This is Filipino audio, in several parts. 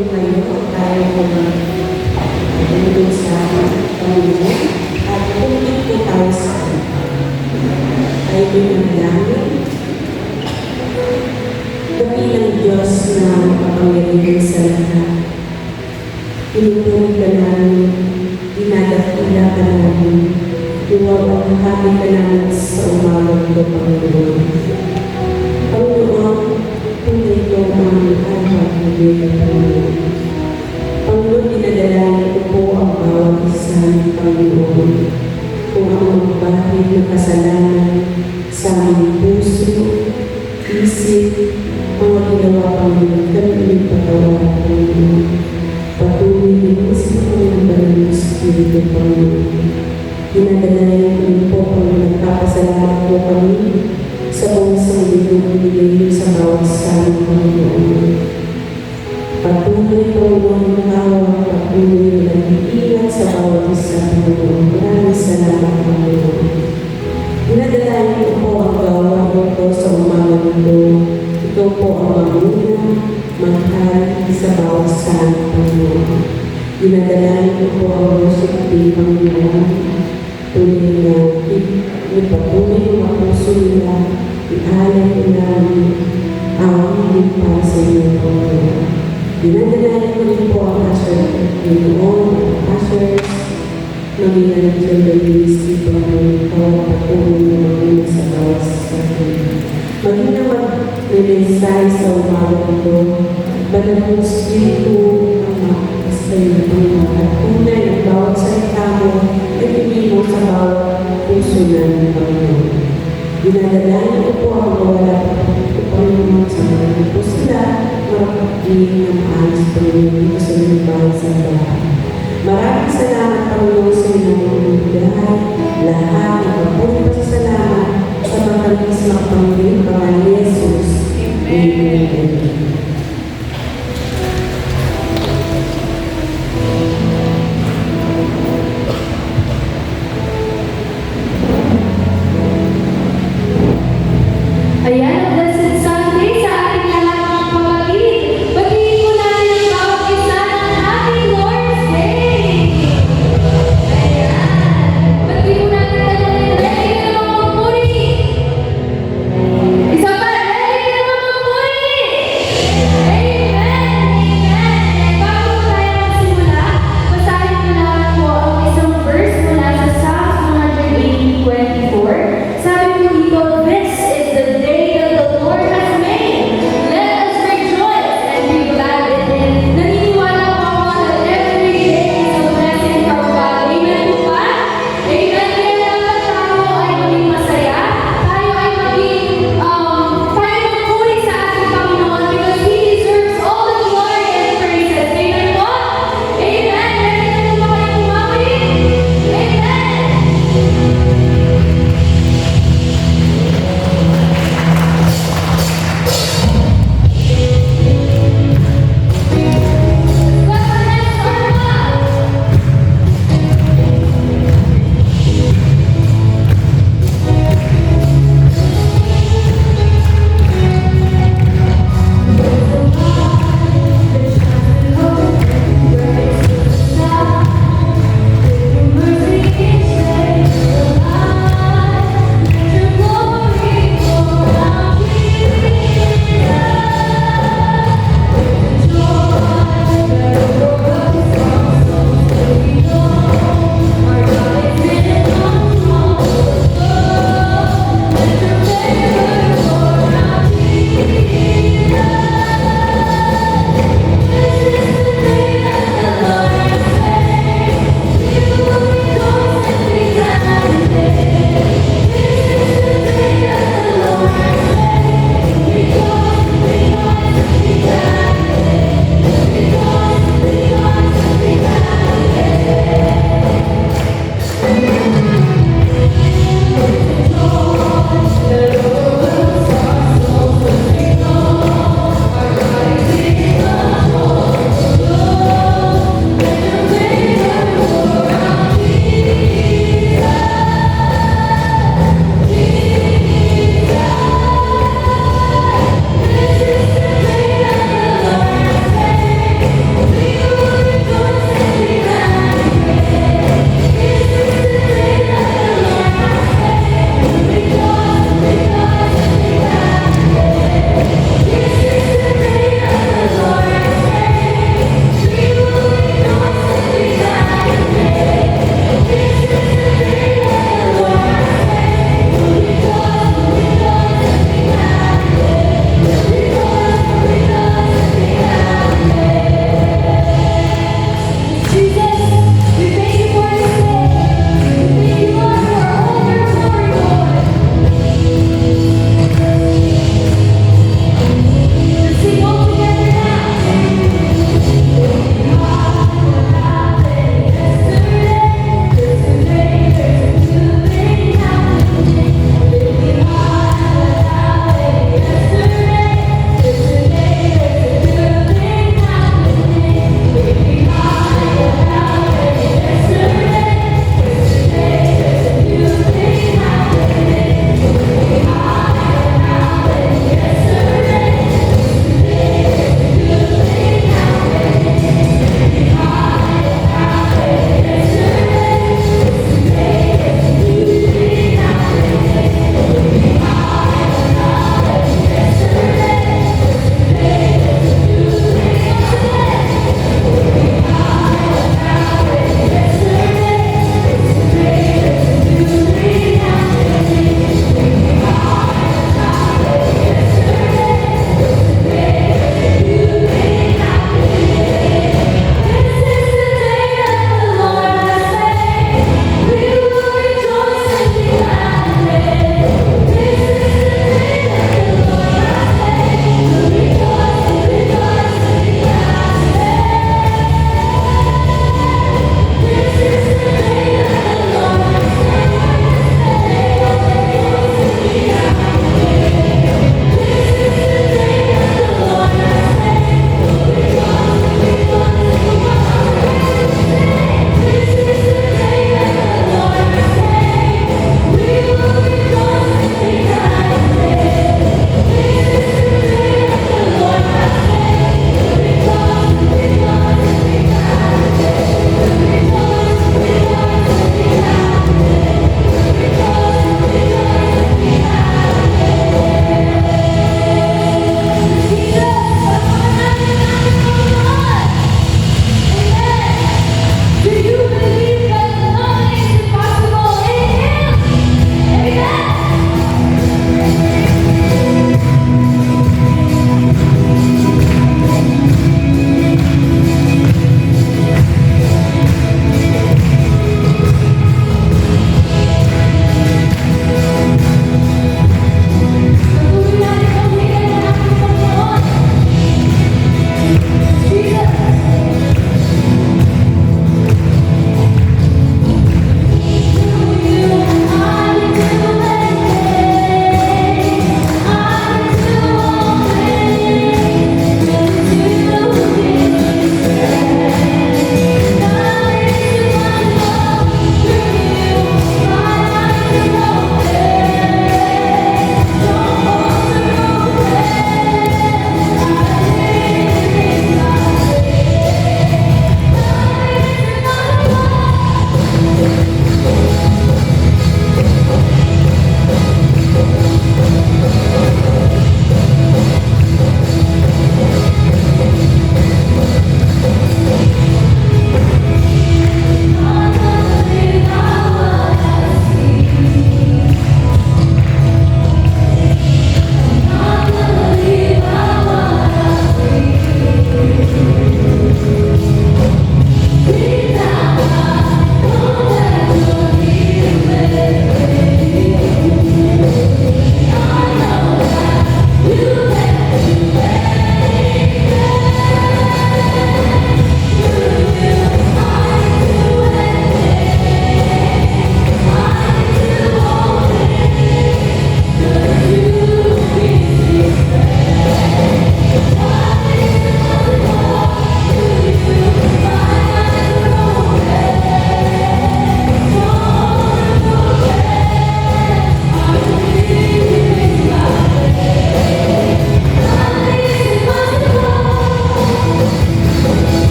po ngayon at tayo po nandun sa Panginoon at pumit po tayo sa tayo po nanalangin. Dakilang Diyos na makapangyarihan sa lahat. Pinupunin ka namin, dinadakila ka namin, iwawalhati ka namin sa umagang ko, Panginoon. Panginoon, tunay ko ang araw ng biyaya, Panginoon. Panginoon, dinadalangin ko po ang bawat isa ng Panginoon kung ang magbahid ng kasalanan sa aming puso, isip, mga ginawa Panginoon, kami patawaran, Panginoon. Patuloy din sa mga banal na Espiritu, Panginoon. Dinadalangin ko po kung nagpapasalamat po kami sa buong binibigay sa bawat sa Panginoon. Patuloy po ng hawa, patuloy na nag-iingat sa bawat isa, Panginoon. Maraming salamat, Panginoon. Dinadalangin ko po ang gawa ko sa umaga nito. Ito po ang mamuna, maghari sa bawat sa Panginoon. Dinadalangin ko po ang worship team, Panginoon. Tuloy na ipatuloy ng mga puso nila, ialay ko namin ang hindi para sa inyo, Panginoon. Dinadalangin ko rin po ang pastor Panginoon, ang pastors, maging ang gender ministry, Panginoon, patuloy na maging sa bawat sa Panginoon. Maging na mag-mensahe sa umaga ito, Banal ng Espiritu ang makakasta yung Panginoon. At tunay ang bawat salita mo, ay hindi mo sa bawat puso ng Panginoon. Dinadalangin ko po ang mawala ko Panginoon sa mga po sila, makakaging ng maalis Panginoon sa inyong bawat sa lahat. Maraming salamat Panginoon sa inyong mga lahat ng mabuhay pa sa salamat sa matalis na Panginoon, Pangalan ni Jesus. Amen. Ayan, ang Blessed Sunday sa ating lahat mga kapatid. Batiin po natin ang bawat isa ng Happy Lord's Day! Ayan! Batiin po natin ang ready ka na mga magpuri! Isa pa, ready ka na mga magpuri!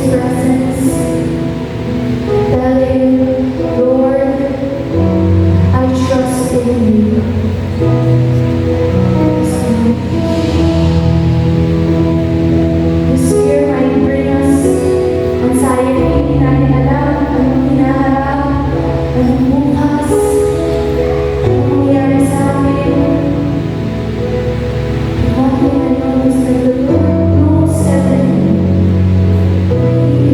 presence, telling, Lord, I trust in you. This fear might bring us anxiety, hindi natin alam anong hinaharap, anong bukas, anong mangyayari sa amin. One thing I know is that the Lord knows everything. He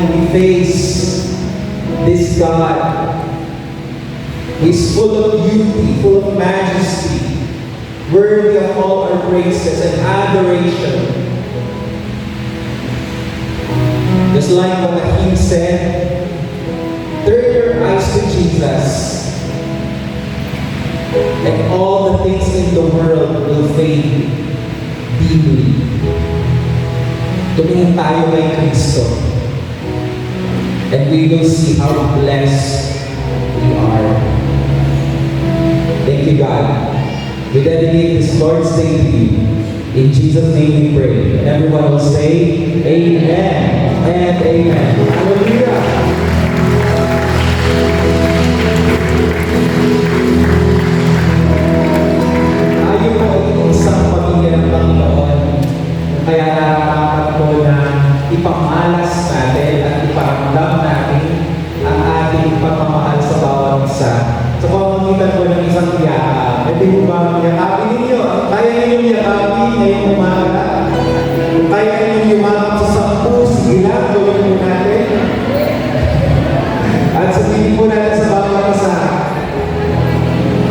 we face this God who is full of beauty, full of majesty, worthy of all our praises and adoration. Just like what the hymn said, turn your eyes to Jesus, and all the things in the world will fade deeply. Tumingin tayo kay Kristo, and we will see how blessed we are. Thank you, God. We dedicate this Lord's Day to you. In Jesus' name we pray. And everyone will say, Amen and Amen. Hallelujah. Tayo po ay isang pamilya ng Panginoon. Kaya nararapat po na ipamalas natin at iparamdam natin ang ating pagmamahal sa bawat isa. Sa pamamagitan po ng isang yakap. Pwede mo ba yakapin ninyo? Kaya ninyong yakapin ngayong umaga. Kung kaya ninyong yumakap sa 10, sige lang, gawin po natin. At sabihin po natin sa bawat isa,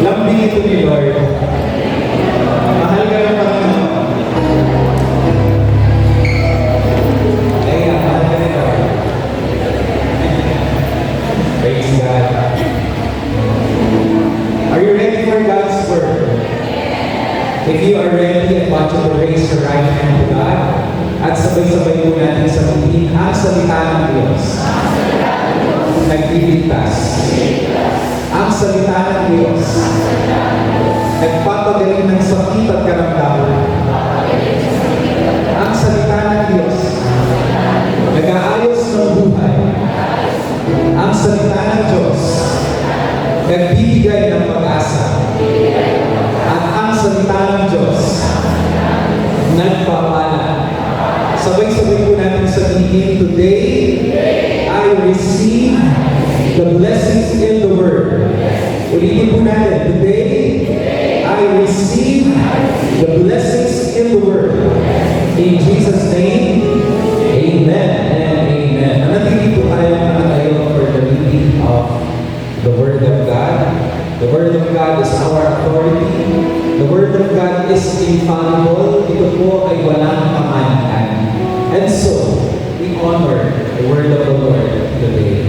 lambing ito ni Lord. Mahal ka ng Panginoon. Kaya, mahal ka ni Lord. Praise God. Are you ready for God's word? If you are ready, I want you to raise your right hand to God at sabay-sabay po natin sabihin ang salita ng Diyos. Nagliligtas. Ang salita ng Diyos. Nagpapagaling ng sakit at karamdaman. Ang salita ng Diyos. Nag-aayos ng buhay. Ang salita ng Diyos. Nagbibigay ng pag-asa. At ang salita ng Diyos nagpapala. Sabay-sabay po natin sabihin, today I receive the blessings in the Word. Ulitin po natin, today I receive the blessings in the Word. In Jesus' name, Amen and Amen. Manatili po tayo nakatayo for the reading of the Word of God. The Word of God is our authority. The Word of God is infallible. Ito po ay walang kamanhian. And so, we honor the Word of the Lord today.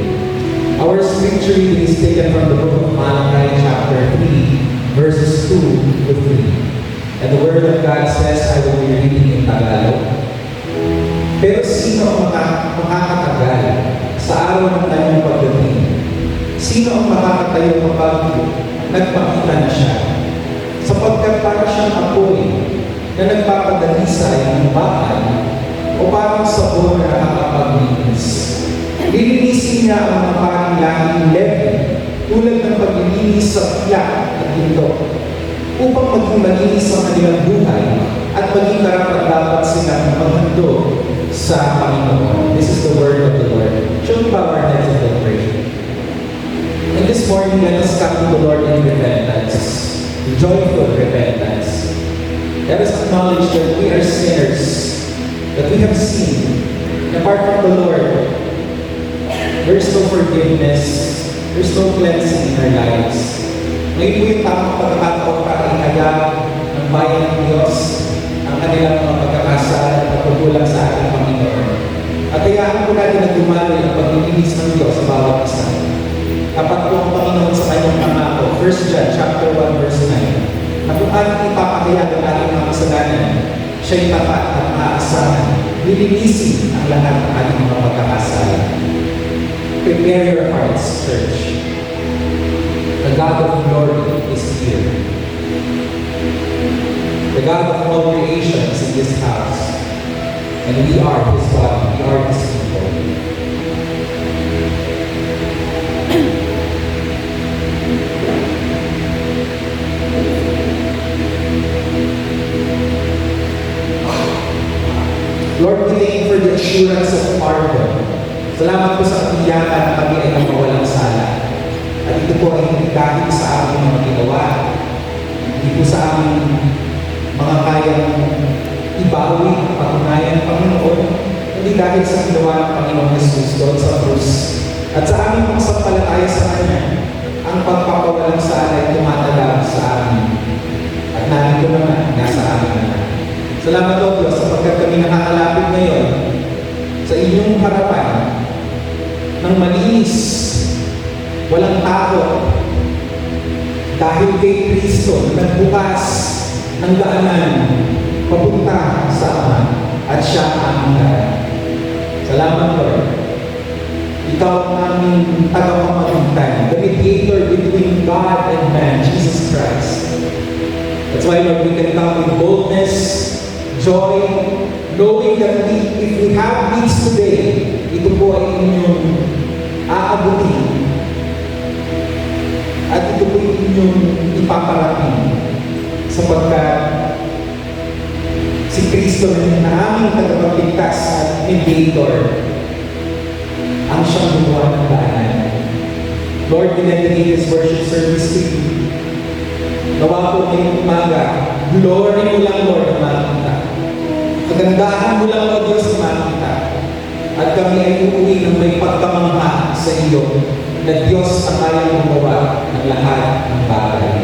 Our scripture reading is taken from the book of Malachi chapter 3, verses 2 to 3. And the Word of God says, I will be reading in Tagalog. Pero sino ang makakatagal sa araw ng kanyang pagdating? Sino ang makakatayo kapag nagpakita na siya? Sapagkat para siyang apoy na nagpapadali sa iyong bahay o parang sabon na nakakapaglinis. Lilinisin niya ang mga parang langing levy tulad ng paglilinis sa tiyak at ginto upang maging malinis ang kanilang buhay at maging karapat-dapat silang maghandog sa Panginoon. This is the word of the Lord. Shall we bow our heads and pray? And this morning, let us come to the Lord in repentance, joyful repentance. Let us acknowledge that we are sinners, that we have sinned. Apart from the Lord, there is no forgiveness, there is no cleansing in our lives. Ngayon po yung tamang pagkakataon para ihayag ng bayan ng Diyos ang kanilang mga pagkakasala at pagkukulang sa ating Panginoon. At hayaan po natin na dumaloy ang paglilinis ng Diyos sa bawat isa. Kapag po ang Panginoon sa kanyang pangako, 1 John chapter 1 verse 9, na kung ating ipapakayag ang ating mga kasalanan, siya'y tapat at maaasahan, lilinisin ang lahat ng ating mga pagkakasala. Prepare your hearts, church. The God of glory is here. The God of all creation is in this house. And we are His body, we are His people. Lord, we thank you for the assurance of pardon. Salamat po sa katiyakan na kami ay mawalang sala. At ito po ay hindi dahil sa aming mga ginawa, hindi po sa aming mga kayang ibawi, patunayan, Panginoon, kundi dahil sa ginawa ng Panginoong Jesus doon sa krus. At sa aming pagsampalataya sa Kanya, ang pagpapawalang sala ay tumatagal sa amin. At narito naman, nasa amin naman. Salamat o Diyos sapagkat kami nakakalapit ngayon sa inyong harapan ng malinis, walang takot, dahil kay Kristo na nagbukas ng daanan papunta sa Ama at siya ang aming daan. Salamat Lord. Ikaw ang aming tagapamagitan, the mediator between God and man, Jesus Christ. That's why Lord, we can come with boldness, joy, knowing that if we have needs today, ito po ay inyong aabutin. At ito po inyong ipaparating sapagkat si Kristo na aming tagapagligtas at mediator ang siyang gumawa ng daanan. Lord, we dedicate this worship service to you. Nawa po ngayong umaga, glory mo lang Lord ang makita. Kagandahan mo lang o Diyos ang makita. At kami ay uuwi ng may pagkamangha sa iyo na Diyos ang kayang gumawa ng lahat ng bagay.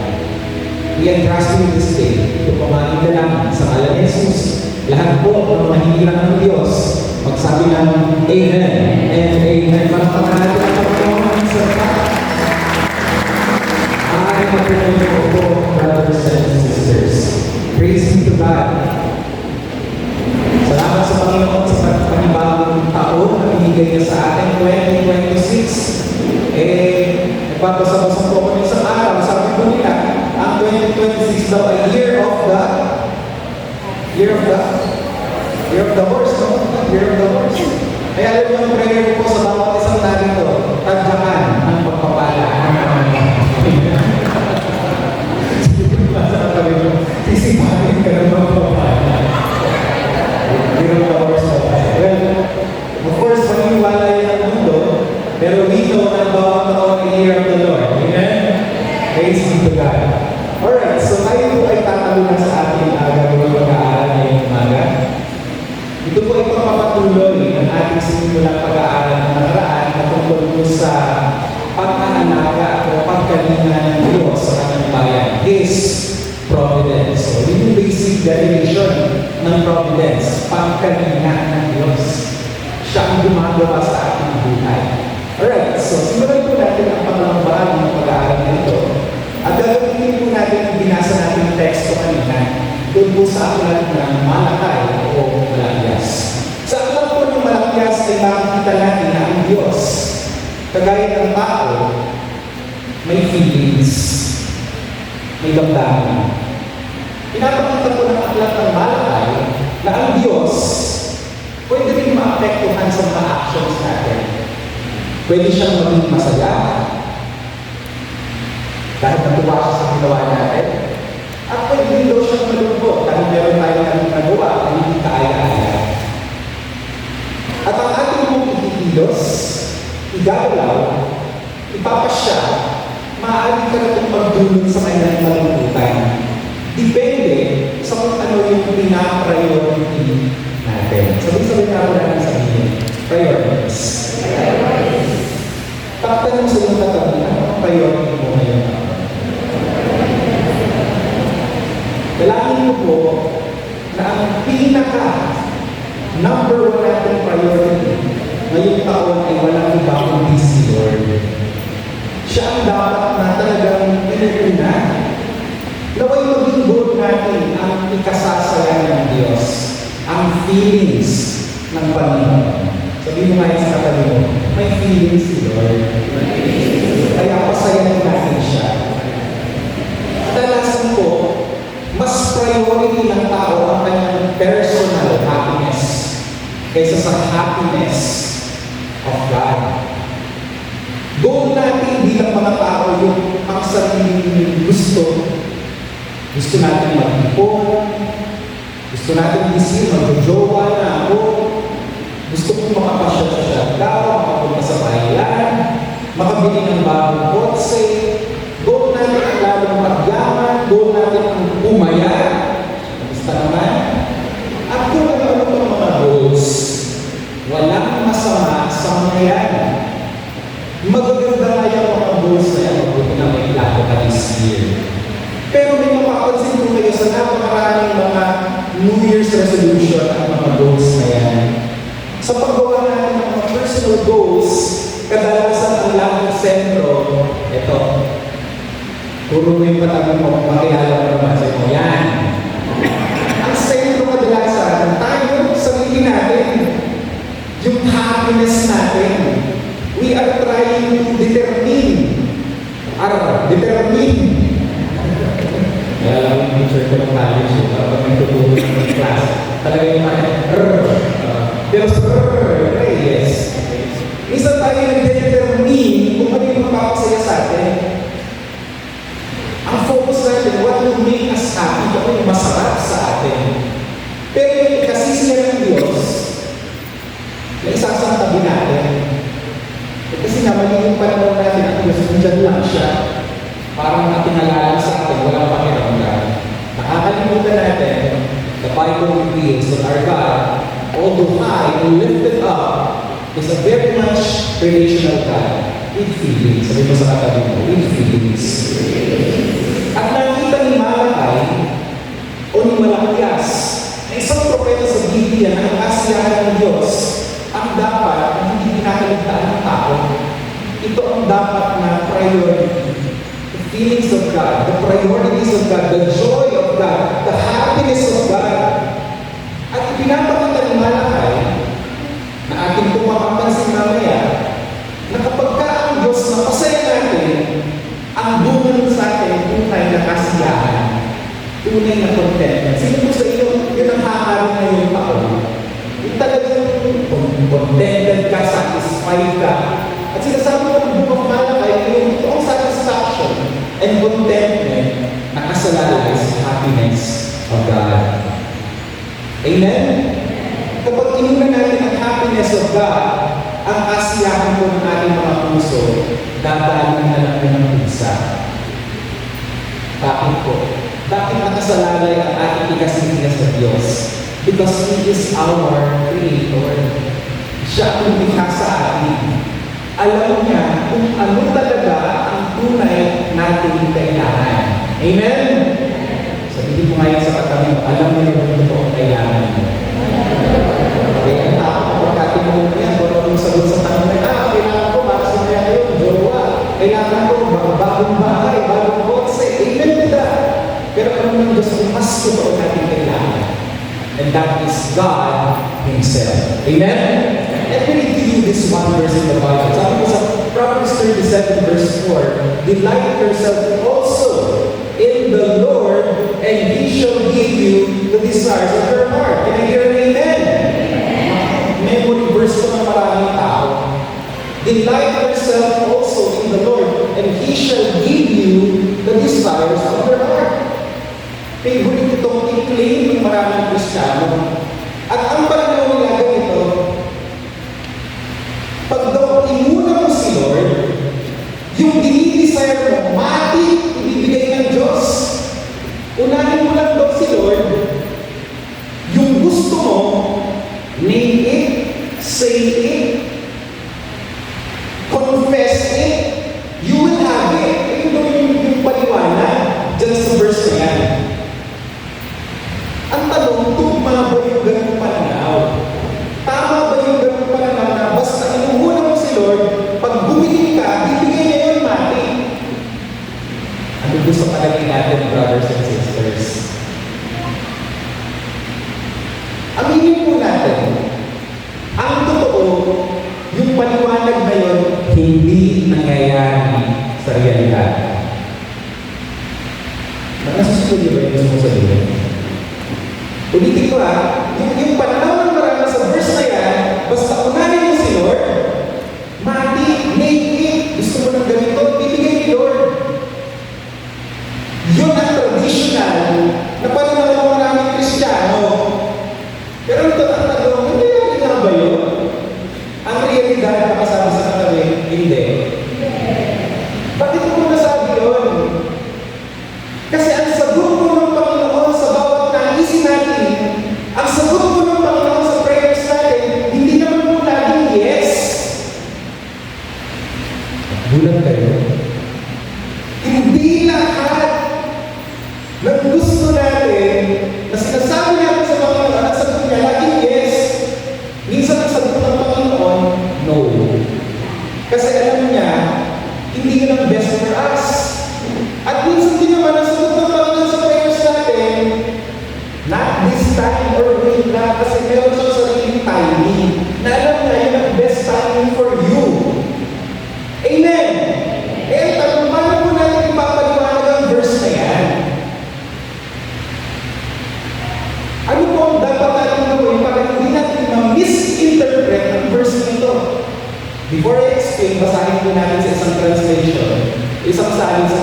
We entrust you this day. Ito pamanin ka namin sa ngalan ni Jesus. Lahat po ng mga hinirang ng Diyos, magsabi ng Amen and Amen. Palakpakan natin ang Panginoon sa lahat. Ay, magpapalito po, brothers and sisters. Praise be to God. Salamat sa Panginoon sa panibagong taon na binigay niya sa atin, 2026. Nagbabasa-basa po kami sa araw. Sabi po nila, ang 2026 daw ay year of the horse, no? Year of the horse. Kaya alam niyo ang prayer ko po sa bawat isang narito, tagdakan ng pagpapala ng Panginoon. Sisipahin ka ng pagpapala. Year of the horse. Well, of course, paniniwala yan ang mundo, pero we know na bawat taon ay year of the Lord. Amen? Praise be to God. Alright, so tayo po ay tatalunan sa ating gagawin pag-aaral ngayong umaga. Ito po ay pagpapatuloy ng ating sinimulang pag-aaral ng nakaraan na tungkol po sa pag-aalaga o pagkalinga ng Diyos sa kanyang bayan. His providence. So, yun yung basic definition ng providence. Pagkalinga ng Diyos. Siya ang gumagawa sa ating buhay. Alright, so simulan po natin ang pangalawang bahagi ng pag-aaral nito. At gagawin po natin ang binasa natin ng teksto kanina doon po sa aklat ng Malakay o Malakyas. Sa aklat po ng Malakyas ay makikita natin na ang Diyos, kagaya ng tao, may feelings, may damdamin. Pinapakita po ng aklat ng Malakay na ang Diyos pwede rin maapektuhan sa mga actions natin. Pwede siyang maging masaya dahil natuwa siya sa ginawa natin. At pwede din daw siyang malungkot dahil meron tayo ng nagawa na hindi kaaya-aya. At ang ating mong ikikilos, igalaw, ipapasya, maaari ka na itong pagdulong sa kanyang malungkutan. Depende sa kung ano yung pinapriority natin. Sabi-sabi na ako natin sa inyo. Priorities. Pagtanong sa iyong katabi, ano ang priority mo ngayon? Dalangin mo po na ang number one natin priority ngayong taon ay walang iba kundi si Lord. Siya ang dapat na talagang pinaguna. Naway maging goal natin ang ikasasaya ng Diyos, ang feelings ng Panginoon. Sabihin mo ngayon sa katabi mo, may feelings si Lord. Kaya pasayahin natin siya. Kadalasan po, mas priority ng tao ang kanyang personal happiness kaysa sa happiness of God. Goal natin bilang mga tao yung ang sariling gusto. Gusto natin mag-ipon, gusto natin isip, mag-jowa na ako, gusto kong makapasyal sa Siargao, makapunta sa bayan, makabili ng bagong kotse. Goal natin ang lalong magyaman, goal natin ang umaya. Gusto naman. At kung ano-ano pang mga goals, resolution at mga goals na yan. Sa paggawa natin ng mga personal goals, kadalasan ang laging sentro, ito. Puro mo yung patabi mo, makilala mo naman sa ito. Yan. Ang sentro kadalasan, tayo, sarili natin, yung happiness natin. We are trying to determine. Kaya lang yung teacher ko ng college, kapag may tutulong ng class, talaga yung pero yes. Isa tayo nag-determine kung ano yung makakasaya sa atin. Ang focus natin, what will make us happy, kung ano yung masarap sa atin. Pero yung ikasisiya ng Diyos, na isasantabi natin. Kasi naman yung pananaw natin ang Diyos, nandiyan lang siya. Parang natingalala sa atin, walang pakiramdam. Nakakalimutan natin, the Bible reveals that our God, although high and lifted up, is a very much relational God with feelings. Sabi mo sa katabi mo, with feelings. At nakita ni Malakay o ni Malakias na isang propeta sa Biblia na ang kasiyahan ng Diyos ang dapat na hindi kinakaligtaan ng tao. Ito ang dapat na priority. The feelings of God, the priorities of God, the joy of God, the happiness of God. At pinapakita ni Malakay na ating kung mapapansin mamaya na kapag ka ang Diyos na pasaya natin, ang bunga sa atin tunay na kasiyahan, tunay na contentment. Sino po sa iyo, yun ang hahari na yung taon. Yung talagang contented ka, satisfied ka. At sinasabi ko ng Book of Malakay, yung toong satisfaction and contentment na kasalalay sa happiness of God. Amen? Kapag inuna natin ang happiness of God, ang kasiyahan po ng ating mga puso, dadalhin na lang ng pusa. Bakit po? Bakit nakasalalay ang ating ikasinigas sa Diyos? Because He is our Creator. Siya ang lumikha sa atin. Alam niya kung ano talaga ang tunay nating kailangan. Amen? Sabihin mo ngayon sa katabi mo, alam mo yung ito ang kailangan mo. Kaya ang tao, pagkatinong mo yan, kung anong sagot sa tanong na, kailangan ko, makasama niya kayo, jowa. Kailangan ko, bagong bahay, bagong kotse. Amen to that. Pero ano ng Diyos ang mas totoo natin kailangan? And that is God Himself. Amen? Let me read to you this one verse in the Bible. Sabi ko sa Proverbs 37 verse 4, delight yourself also in the Lord, and He shall give you the desires of your heart. Can I hear an amen? Memory verse ko ng maraming tao. Delight yourself also in the Lord, and He shall give you the desires of your heart. Favorite itong i-claim ng maraming Kristiyano. At ang pananaw nila ganito, pag daw inuna mo si Lord, yung dinidesire mo, mati, ibibigay ng Diyos. Unahin mo lang daw si Lord, yung gusto mo, name it, say it, confess it, you will have it. Ito daw yung paliwanag dyan sa verse na yan. Ang tanong, tugma ba yung ganung pananaw? Tama ba yung ganung pananaw na basta inuuna mo si Lord, pag bumili ka, bibigay niya yung mati? Ano gusto palagay natin, brothers and sisters? Aminin po natin, ang totoo, yung paliwanag na yun, hindi nangyayari sa realidad. Nakasusunod yun ba yung gusto mo sabihin? Ulitin ko yung pananaw ng marami sa verse na yan, basta unahin mo si Lord, mati, name it, gusto mo ng ganito, bibigay ni Lord. Yun ang traditional na pananaw ng maraming Kristiyano. Pero ito ang tanong, hindi nga ba yun? Ang realidad na kasama sa katabi, hindi. Bakit mo nasabi yun? Kasi ang sagot mo ng Panginoon sa bawat naisin natin, ang sagot mo ng Panginoon sa prayers natin, hindi naman po laging yes.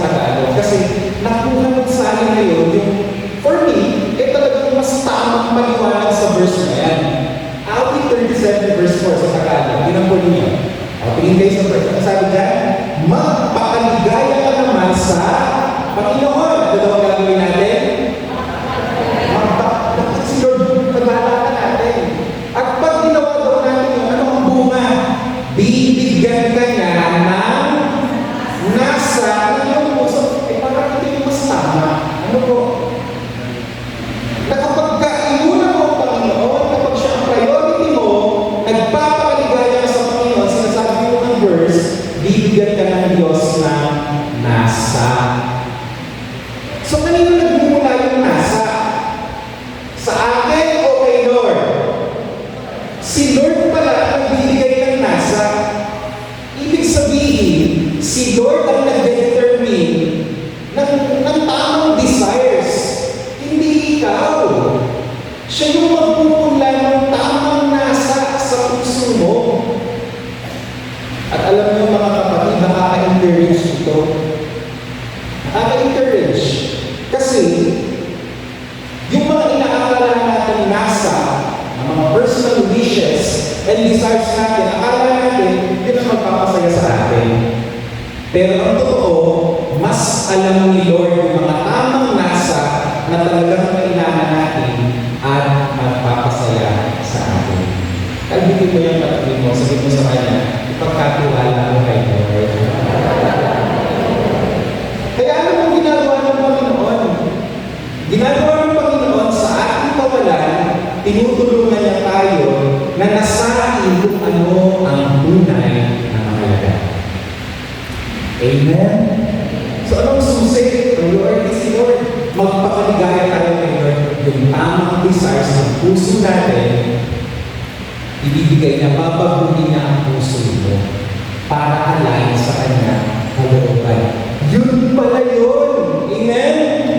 Tagalog. Kasi nakuha ng sa akin ngayon yung, for me, talagang mas tamang maliwanag sa verse na yan. Awit 37 verse 4 sa Tagalog. Yun ang po ninyo. Tingin kayo sa verse. Ang sabi dyan, magpakaligaya ka naman sa Panginoon. Ito daw ang gagawin natin. Si Lord, paglalatan natin. At pag ginawa daw natin yung ano ang bunga, bibigyan ka niya ng nasa iyong puso. Parang ito yung mas tama. Ano po? Na kapag kainunan mo ang Panginoon, kapag siya ang priority mo, nagpapakaligaya ka sa Panginoon, sinasabi mo ng verse, bibigyan ka ng Diyos ng nasa. So, kanino nagmumula yung nasa? Sa akin o kay Lord? Si Lord pala ang nagbibigay ng nasa. Ibig sabihin, si Lord ang nag-determine ng tamang desires. Hindi ikaw. Siya yung magpupula ng tamang nasa sa puso mo. At alam niyo mga kapatid, nakaka-encourage ito. Nakaka-encourage. Kasi, yung mga inaakala natin nasa, ang mga personal wishes and desires natin, akala natin, yun ang magpapasaya sa atin. Pero ang totoo, mas alam ni Lord yung mga tamang nasa na talagang kailangan natin at magpapasaya sa atin. Kalbitin mo yung katabi mo, sabihin mo sa kanya, ipagkatiwala mo kay Lord. Kaya ano ang ginagawa ng Panginoon? Ginagawa ng Panginoon sa ating kawalan, tinutulungan niya tayo na nasain kung ano ang tunay na mahalaga. Amen? So anong susi? Priority si Lord. Magpakaligaya tayo kay Lord. Yung tamang desires ng puso natin, ibibigay niya, papabuti niya ang puso mo para align sa kanya kalooban. Yun pala yun. Amen?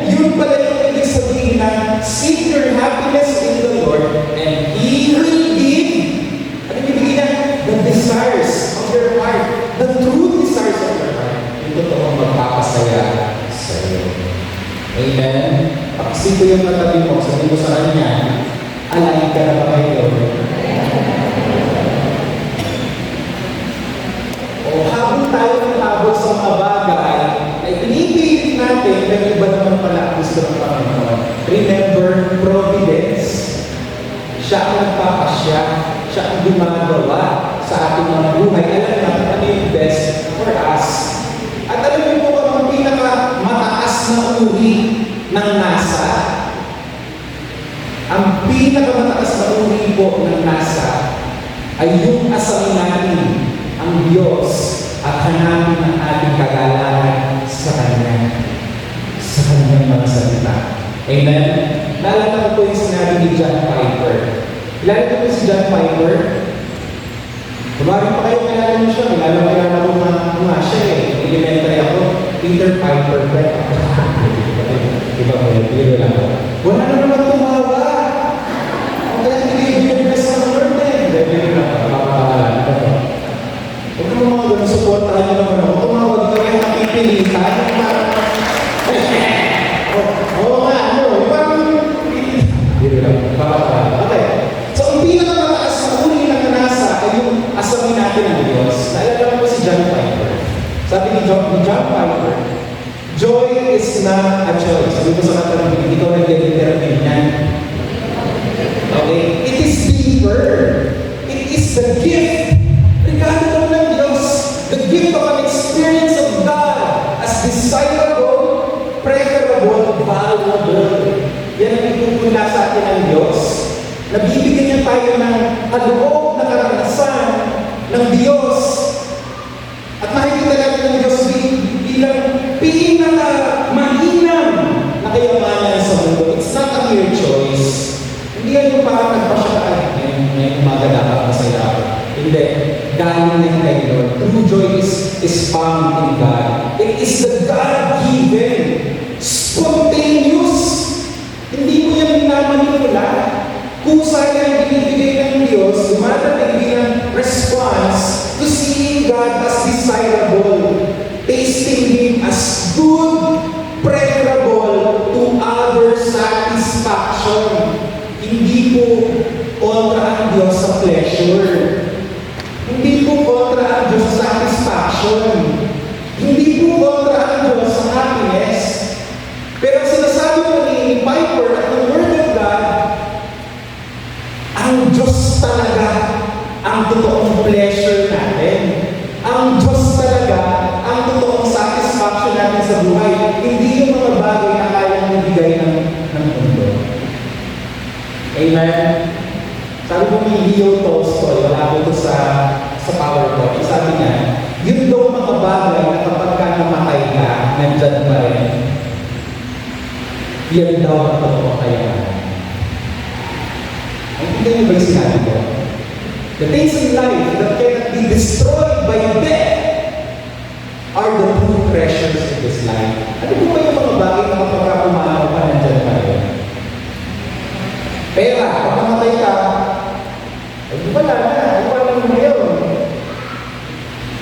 Yun pala yung ibig sabihin na seek your happiness in the Lord and He will give. Ano yung ibigay niya? The desires of your heart. The true desires of your heart. Yung totoong magpapasaya sa iyo. Amen? Pakisin ko yung katabi mo, sabihin mo sa kanya, align ka na ba kayo? O habang tayo ng habol sa mga bagay, ay pinipilit natin, pero iba naman pala ang gusto ng Panginoon. Remember, providence. Siya ang nagpapasya, siya ang gumagawa sa ating mga buhay. Alam natin ano yung best for us. At alam niyo po ang pinakamataas na uri ng nasa. Ang pinakamataas na uri po ng nasa ay yung asamin natin ang Diyos at hanapin ang ating kagalakan sa Kanya. Sa Kanyang mga salita. Amen? Naalala ko po yung sinabi ni John Piper. Kilala ko po si John Piper. Kumari pa kayo kilala niyo siya. Kilala ko nga siya eh. Elementary ako. Peter Piper. Diba po yun? Biro lang ako. Wala na naman tumawa. Kaya hindi yung best ng Lord eh. Biro lang ako. Makapangalan ko. Huwag naman mga ganun, supportahan nyo naman ako. Tumawag ka kayo nakipilitan. Oo nga, ano, parang hindi lang, okay. So, ang pinakamataas na uri ng nasa ay yung asamin natin ng Diyos. Naalala ko si John Piper. Sabi ni John Piper, joy is not a choice. Sabi ko sa katanong, ikaw nag-determine yan. Okay? It is deeper. It is the gift. Regalo ng Diyos, the gift of an experience of God as desirable, preferable, valuable. Yan ang ipupula sa atin ng Diyos. Nabibigyan niya tayo ng kaloob na karanasan ng Diyos. At makikita natin ng Diyos bilang pinaka-mainam na kayamanan sa mundo. It's not a mere choice. Hindi yan yung parang nagpasya may umaga dapat masaya ako. Hindi. Galing na kay Lord. True joy is found in God. It is the God-given, spontaneous. Hindi mo yan minamanipula. Kung saan binibigay ng Diyos, dumadating bilang response to seeing God as desirable, tasting Him as good, preferable to other satisfaction. Hindi po kontra ang Diyos sa pleasure. Hindi po kontra ang Diyos sa satisfaction. Hindi po kontra ang Diyos sa happiness. Pero ang sinasabi po ni Piper at ng Word of God, ang Diyos talaga ang totoong pleasure natin. Ang Diyos talaga ang totoong satisfaction natin sa buhay. Hindi yung mga bagay na kayang ibigay ng mundo. Amen? Sabi ko ni Leo Tolstoy, wala ko ito sa PowerPoint. Sabi niya, yun daw mga bagay na kapag ka namatay ka, nandyan pa rin. Yan daw ang totoong kayamanan. Ang hindi niyo ba yung sinabi ko? The things in life that cannot be destroyed by death are the true treasures in this life. Ano po ba yung mga bagay na kapag umanaw ka, nandyan pa rin? Pera, pag namatay ka, ay wala na, wala na ngayon.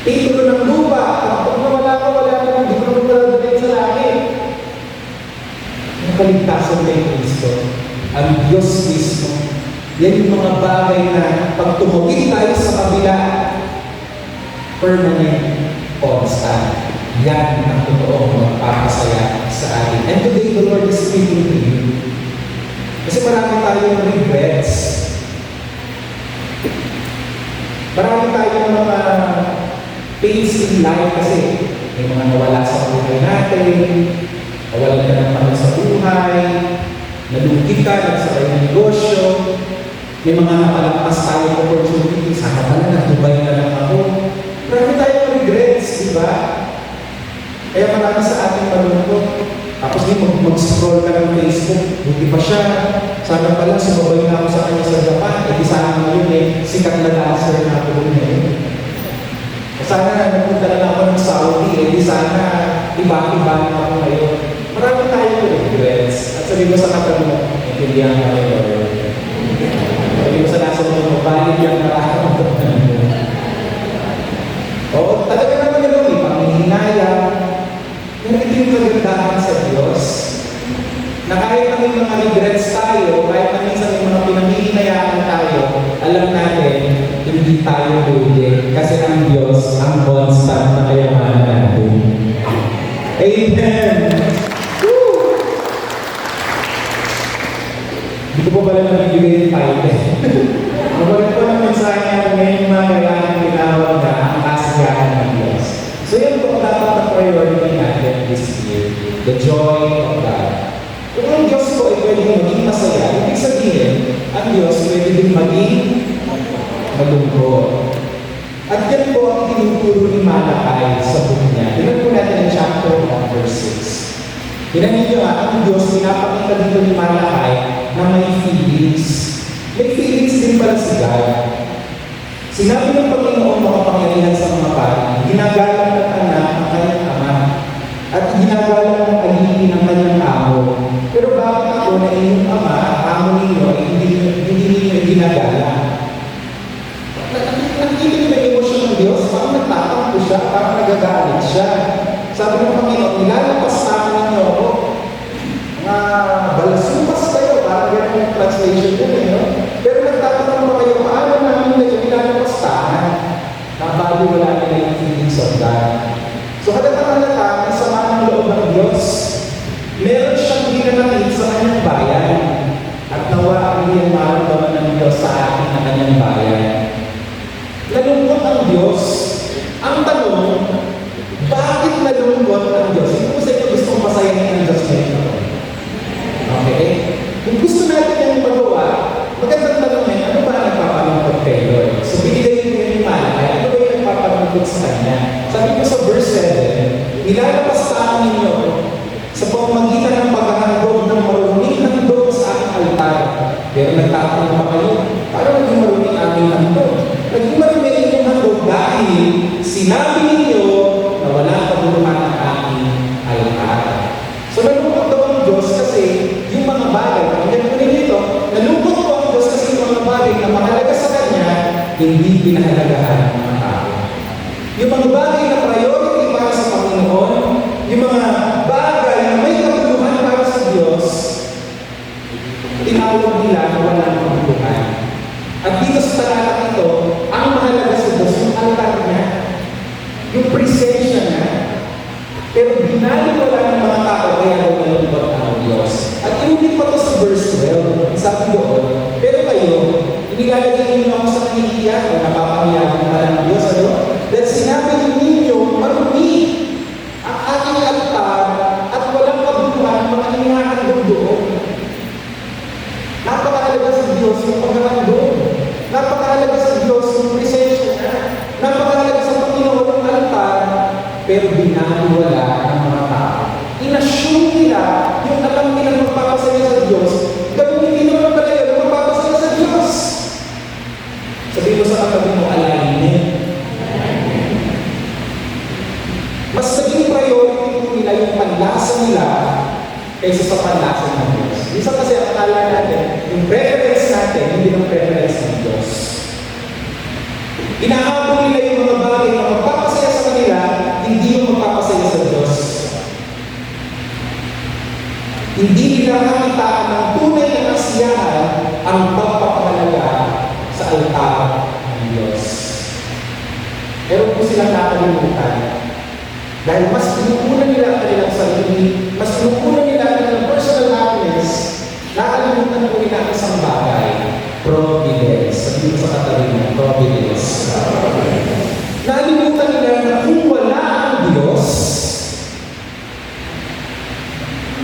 Titulo ng lupa, kapag nawala ka, wala na, hindi ko naman malalagay sa langit. Ang kaligtasan kay Kristo, ang Diyos mismo, yan yung mga bagay na pag tumawid tayo sa kabila, permanent, constant. Yan ang totoong magpapasaya sa atin. And today, the Lord is speaking to you. Kasi marami tayong regrets. Marami tayong mga pains in life kasi may mga nawala sa buhay natin, nawalan ka ng panahon sa buhay, nalungkit ka, nagsakay ng negosyo, may mga napalampas tayong opportunity, sana pala nag-Dubai na lang ako. Marami tayong regrets, di ba? Kaya marami sa ating malungkot. Tapos mag-scroll ka ng Facebook, buti pa siya. Sana pala sumabay na ako sa kanya sa Japan, di sana ngayon sikat na dancer na ako ngayon. Sana napunta na lang ako ng Saudi, di sana iba-iba na ako ngayon. Marami tayong regrets. At sabi mo sa katabi mo, intindihan ka rin, Lord. Sabi mo sa nasa mo, balik yung nararamdaman mo. Oo, talaga naman yun, panghihinayang. Yung ito yung kagandahan sa Diyos, na kahit na may mga regrets tayo, kahit na minsan may mga pinanghihinayaan tayo, alam natin, hindi tayo lugi. Kasi ang Diyos, ang constant na kayamanan natin. Amen! Woo! Hindi ko pa pala nabibigay yung title. Mabalit ko ng mensahe na ngayon mga kailangan tinawag na ang kasiyahan ng Diyos. So yan po dapat na priority natin this year, the joy of God. Kung ang Diyos po ay pwedeng maging masaya, ibig sabihin, ang Diyos pwede din maging malungkot. At yan po ang tinuturo ni Malakay sa book niya. Tingnan po natin ang chapter 1 verse 6. Tingnan niyo ang Diyos, pinapakita dito ni Malakay na may feelings. May feelings din pala si God. Sinabi ng Panginoon makapangyarihan sa mga pari, ginagalang ng anak ang kanyang ama, at ginagalang ng alipin ang kanyang amo. Pero bakit ako na inyong ama, amo ninyo, ay hindi ninyo ginagalang? Nakikita niyo yung emosyon ng Diyos, parang nagtatampo siya, parang nagagalit siya. Sabi ng Panginoon, nilalabas namin ninyo ako. Mga balasupas kayo, parang ganyan yung translation yun eh, no? Pero nagtatanong ba kayo, paano namin na yung nilalabas tahan? Bago wala nila yung feelings of God. So kadang-kadang ang sama ng loob ng Diyos, meron siyang ginanakit sa kanyang bayan. At nawa ang iyong maramdaman ng Diyos sa akin na kanyang bayan. Nalungkot ang Diyos. Ang tanong, bakit nalungkot ang Diyos? Hindi ko sa inyo gustong pasayahin ang Diyos ngayon. Okay? Kung gusto natin yung magawa, magandang tanongin, ano ba ang nagpapalungkot kay Lord? So binigay ko yung Malakay, ano ba yung nagpapalungkot sa Kanya? Sabi ko sa verse 7, nilalabas sa ninyo sa pamamagitan ng paghahandog ng maruming handog sa aking altar. Pero nagtatanong pa kayo, paano naging maruming aking handog? Naging maruming inyong handog dahil sinabi ninyo na wala paguluhan ang aking altar. So nalungkot daw ang Diyos kasi yung mga bagay, pakinggan ko ninyo ito, nalungkot po ang Diyos kasi yung mga bagay na mahalaga sa Kanya, hindi pinahalagahan ng mga tao. Yung mga bagay na priority para sa Panginoon, yung mga bagay na may kabuluhan para sa Diyos, tinawag nila na walang kabuluhan. At dito sa talatang ito, ang mahalaga sa Diyos, yung altar niya, yung presensya niya, pero binaliwala ng mga tao kaya daw nalulungkot ang Diyos. At inulit pa to sa verse 12, sabi doon, pero kayo, inilalagay ninyo ako sa kanihiyan o napapangyayang pa ng Diyos, ano? Dahil sinabi ninyo, marumi ang aking altar at walang kabuluhan mga hinahandog doon. Napakahalaga sa Diyos yung paghahandog. Napakahalaga sa Diyos yung presensya niya. Napakahalaga sa Panginoon yung altar, pero binaliwala ng mga tao. Inassume nila yung alam nila magpapasaya sa Diyos, gawin hindi naman pala yun ang magpapasaya sa Diyos. Sabihin mo sa katabi mo, alignment. Mas naging priority po nila yung panlasa nila kaysa sa panlasa ng Diyos. Minsan kasi ang akala natin, yung preference natin, hindi ng preference ng Diyos. Inahabol nila yung mga bagay na magpapasaya sa kanila, hindi yung magpapasaya sa Diyos. Hindi nila nakitaan ng tunay na kasiyahan ang pagpapahalaga sa altar ng Diyos. Meron po silang nakalimutan. Dahil mas pinukunan nila ang kanilang sarili, mas pinukunan nila ang kanilang personal happiness, nakalimutan po nila ang isang bagay, providence. Sabihin sa katabi mo, providence. Nakalimutan nila na kung wala ang Diyos,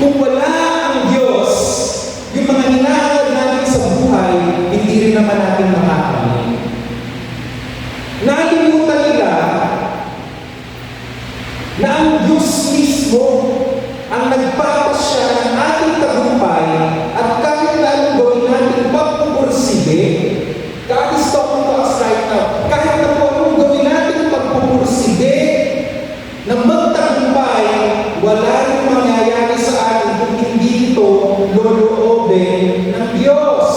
kung wala ang Diyos, yung mga hinahangad natin sa buhay, hindi rin naman natin makakamit. Nakalimutan nila na ang Diyos mismo ang nagpapasya ng ating tagumpay at kahit na anong gawin natin pagpupursige, God is talking to us right now, kahit na po anong gawin natin pagpupursige na magtagumpay, wala rin mangyayari sa atin kung hindi ito loloobin ng Diyos.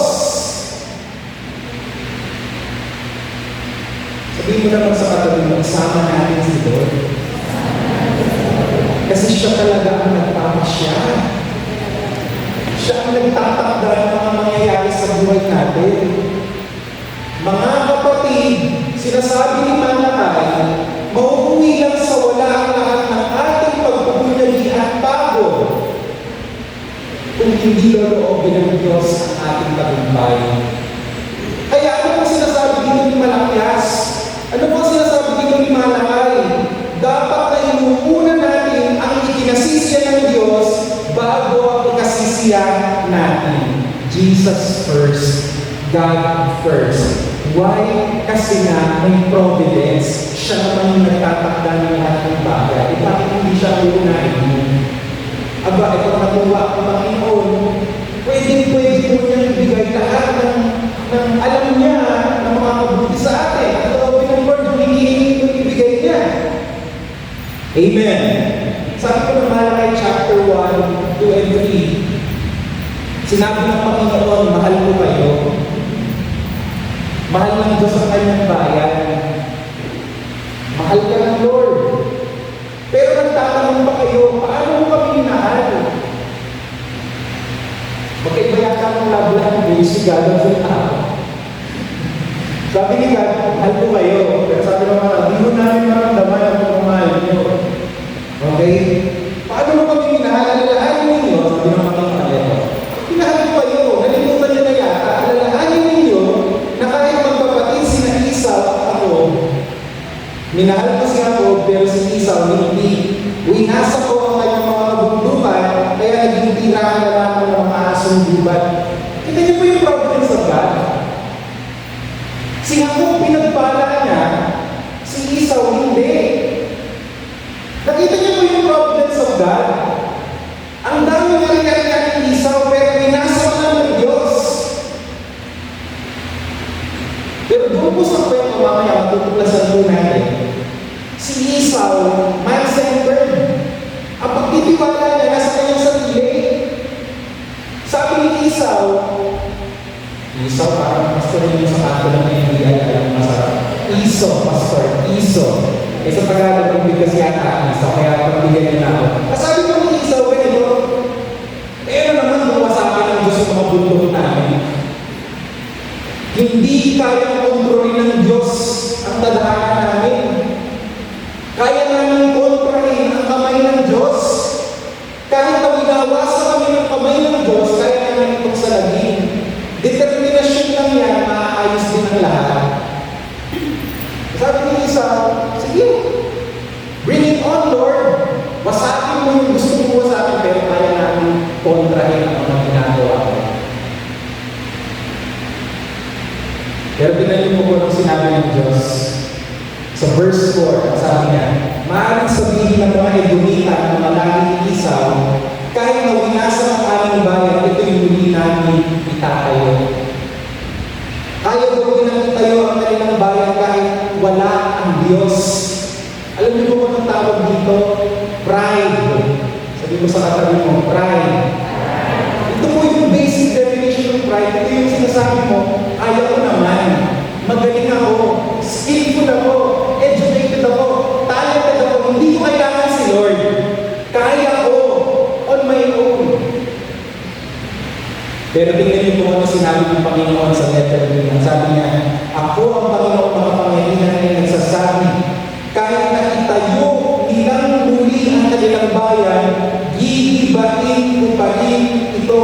Sabihin mo naman sa katabi mo, isama natin si Lord. Kasi siya talaga ang nagpapasya. Siya ang nagtatakda ng mga mangyayari sa buhay natin. Mga kapatid, sinasabi ni Malakay, mauuwi lang sa wala ang lahat ng ating pagpupunyagi at pagod kung hindi loloobin ng Diyos ang ating tagumpay. Kaya ano ang sinasabi dito ni Malakyas? Ano ang sinasabi dito ni Malakay? Dapat na inuuna natin ang ikinasisya ng Diyos bago ang ikasisya natin. Jesus first, God first. Why? Kasi nga may providence. Siya naman yung nagtatakda ng lahat ng bagay. Bakit hindi siya uunahin? Aba, ito natuwa ang Panginoon. Pwede po niyang ibigay lahat ng alam niya na makakabuti sa atin. At ito, pinag-Lord, yung hinihingi yung ibigay niya. Amen. Sabi ko ng Malakay chapter 1, 2, and 3. Sinabi ng Panginoon, mahal ko kayo. Mahal ng Diyos ang kanyang bayan. Mahal ka ng Lord. Pero nagtatanong pa kayo, paano mo kami minahal? Magkaiba yata ng love language si God ang tao. Sabi ni God, mahal ko kayo. Pero sabi naman, hindi mo namin maramdaman ang pagmamahal niyo. Okay? Paano mo kami minahal? Alalahanin ninyo, sabi ng Panginoon. Minahal ko kayo. Nalimutan niyo na yata. Alalahanin ninyo na kahit magpapatid sina Esau at ako, minahal ko si Jacob, pero si Esau hindi. Winasa ko ang kanyang mga kabundukan, kaya naging tirahan na lamang ng mga asong gubat. Kita niyo po yung providence of God. Si Jacob pinagbala niya, si Esau hindi. Nakita niyo po yung providence of God? Ang dami na rin ni Esau, pero winasa ko lang ng Diyos. Pero doon po sa kwento mamaya, matutuklasan po natin, si Esau, man-centered. Ang pagtitiwala niya nasa kanyang sarili. Sabi ni Esau, parang pastor niyo sa kanto ng NBI, alam masarap. Esau, pastor, Esau. Eh sa Tagalog, ang bigas yata, isa, kaya pagbigyan niya na ako. Kasabi ko ni Isa, ganito, eh ano naman kung wasapin ang Diyos sa mga bundok namin? Hindi kayang kontrolin ng Diyos ang tadhana namin. Kaya namin kontrahin ang kamay ng Diyos. Kahit na winawasan kami ng kamay ng Diyos, kaya namin itong salagin. Determinasyon lang yan, maayos din ang lahat. Sabi ni Isa, sige, bring it on, Lord. Wasapin mo yung gusto mo wasapin, pero kaya namin kontrahin ang mga ginagawa ko. Pero pinalin mo ko nung sinabi ng Diyos. Sa verse 4, sabi niya, maaaring sabihin ng mga Edomita ng malaging isaw, kahit na winasa ng aming bayan, ito yung muli namin itatayo. Kaya gawin ng itayo ang kanilang bayan kahit wala ang Diyos. Alam niyo po kung ang tawag dito? Pride. Sabi mo sa katabi mo, pride. Ito po yung basic definition ng pride. Ito yung sinasabi mo, kaya ko naman, magaling ako, skillful ako, educated ako, talented ako, hindi ko kailangan si Lord. Kaya ko, on my own. Pero tingnan niyo po ano sinabi ng Panginoon sa letter niya. Sabi niya, ako ang Panginoon makapangyarihan ay nagsasabi, kahit na itayo nilang muli ang kanilang bayan, gigibain ko pa rin ito.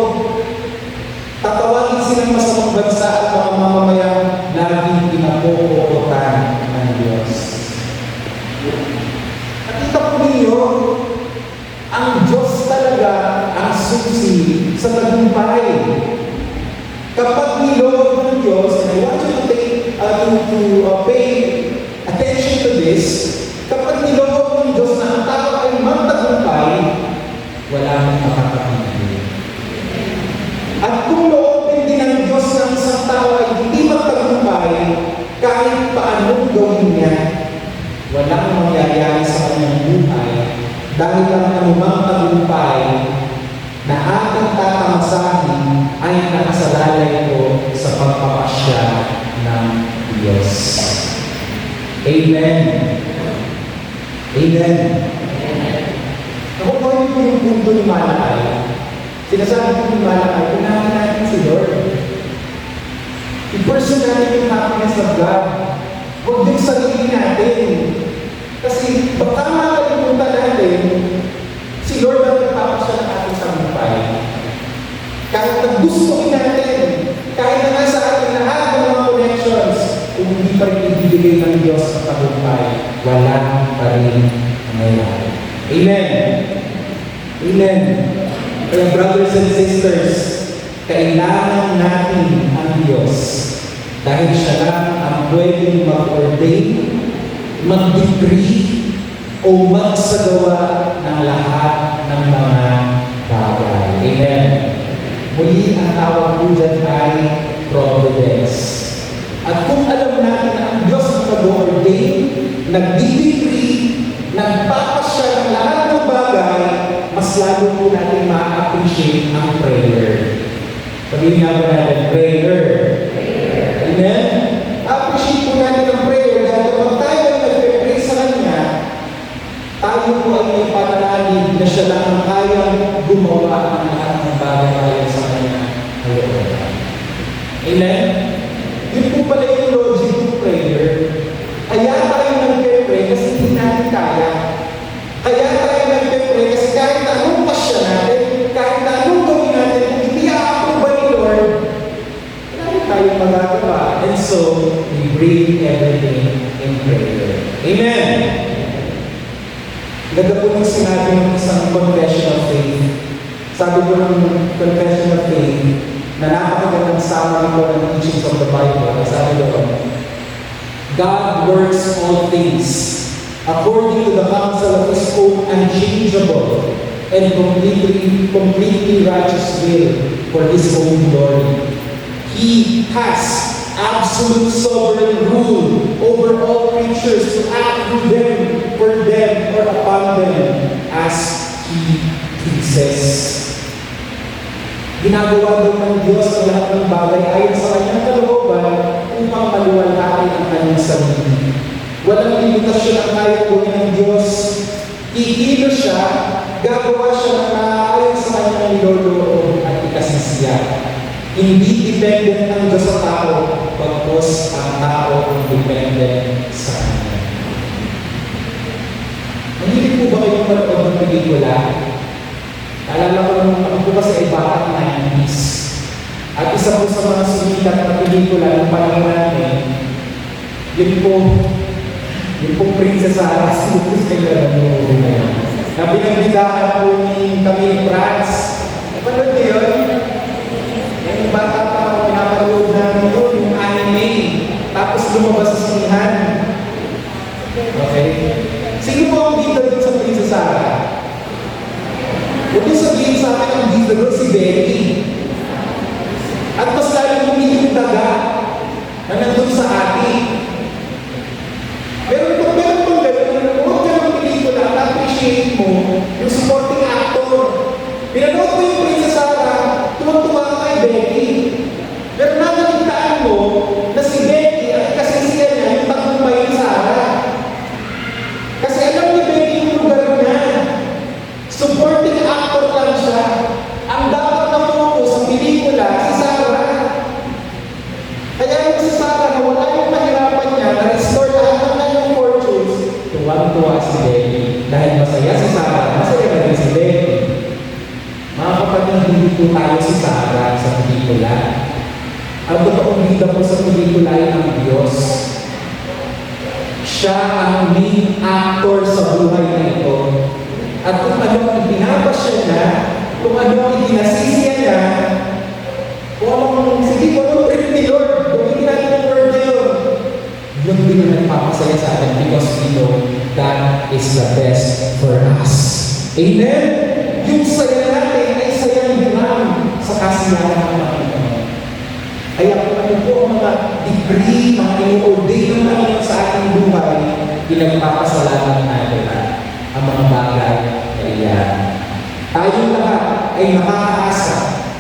Tatawagin silang masamang bansa at mga mamamayang laging pinapupukutan ng Diyos. Nakita po ninyo, ang Diyos talaga ang susi sa tagumpay. Kapag niloob ng Diyos, and I want you to pay attention to this, kapag niloob ng Diyos na ang tao ay magtagumpay, wala nang makakapigil. At kung loobin din ng Diyos ng isang tao ay hindi magtagumpay, kahit paanong gawin niya, walang mangyayari sa kanyang buhay dahil ang anumang tagumpay na ating tatamasahin ay nakasalalay ko sa pagpapasya ng Diyos. Amen. Amen. Ako po yung punto ni Malakay. Sinasabi ko ni Malakay, unahin natin si Lord. I-pursue natin yung happiness of God. Huwag yung sarili natin. Kasi baka makalimutan natin, si Lord ang nagpapasya ng ating tagumpay. Kahit na gusto natin, kahit na nasa ating lahat ng mga connections, kung hindi pa rin ibibigay ng Diyos ang tagumpay, wala pa rin nangyayari. Amen. Amen. Kaya brothers and sisters, kailangan natin ang Diyos dahil siya lang ang pwedeng mag-ordain, mag-decree, o magsagawa ng lahat ng mga bagay. Amen. Muli ang tawag po dyan ay providence. At kung alam natin na ang Diyos ang mag-ordain, nag-decree, nagpapasya ng lahat ng bagay, mas lalo po natin ma-appreciate ang prayer. Sabihin nga ba natin, prayer? Amen? Appreciate po natin ang prayer dahil kapag tayo ay nagpe-pray sa Kanya, tayo po ay may pananalig na siya lang ang kayang gumawa ng lahat ng bagay ayon sa Kanya. Amen? Yun po pala yung logic ng prayer. Kaya tayo nagpe-pray kasi hindi natin kaya. Kaya tayo nagpe-pray kasi kahit na anong pasya natin, kahit na anong gawin natin, kung hindi a-approve ba ni Lord, wala rin tayong magagawa. And so, we bring everything in prayer. Amen! Ganda po nung sinabi ng isang confession of faith. Sabi po ng confession of faith, na napakagandang summary po ng teachings of the Bible. Sabi doon, God works all things according to the counsel of His own unchangeable and completely righteous will for His own glory. He has absolute sovereign rule over all creatures to act through them, for them, or upon them as He pleases. Ginagawa daw ng Diyos ang lahat ng bagay ayon sa Kanyang kalooban upang maluwalhatin ang Kanyang sarili. Walang limitasyon ang kaya gawin ng Diyos. Kikilos siya, gagawa siya ng naaayon sa kanyang niloloob at ikasisiya. Hindi dependent ang Diyos sa tao, pagkos ang tao ang dependent sa Kanya. Mahilig po ba kayong manood ng pelikula? Alala ko nung ako po kasi ay bata 90s. At isa po sa mga sumikat na pelikula ng panahon namin, yun po Princess Sarah, sinupos kayo na movie na yun. Na pinagbidahan po ni Camille Prats. Panood niyo yun? Yung bata pa ako, pinapanood namin yun, yung anime. Tapos lumabas sa sinihan. Okay? Sino po ang bida doon sa Princess Sarah? Huwag niyo sabihin sa akin ang bida doon si Becky. At mas lalo bumili yung daga na nandun sa atin. Meron pang gano'n, huwag ka ng pelikula at appreciate mo yung supporting actor. Pinanood mo yung Princess Sarah, tuwang-tuwa ka kay Becky. Pero nakalitaan mo na si Becky at kasisiya niya yung tagumpay ni Sarah. Kasi alam ni Becky yung lugar niya. Supporting actor lang siya. Ang dapat na focus sa pelikula, si Sarah. Kaya yung si Sarah na wala yung mahirapan niya, na-restore lahat ng kanyang fortunes, tuwang-tuwa si Becky. Dahil masaya si Sarah, masaya na rin si Becky. Mga kapatid, hindi po tayo si Sarah sa pelikula. Ang totoong bida po sa pelikula ay ang Diyos. Siya ang main actor sa buhay na ito. At kung ano ang binabasya niya, kung ano ang itinasisya niya, kung anong, sige po, anong trip ni Lord, gawin natin ang word na yun. Yun din ang nagpapasaya sa atin because we know that is the best for us. Amen? Yung saya natin ay sayang bilang sa kasiyahan ng Panginoon. Kaya kung ano po ang mga degree, mga in-ordain ng Panginoon sa ating buhay, pinagpapasalamat natin ang mga bagay na iyan. Tayong lahat ay nakakaasa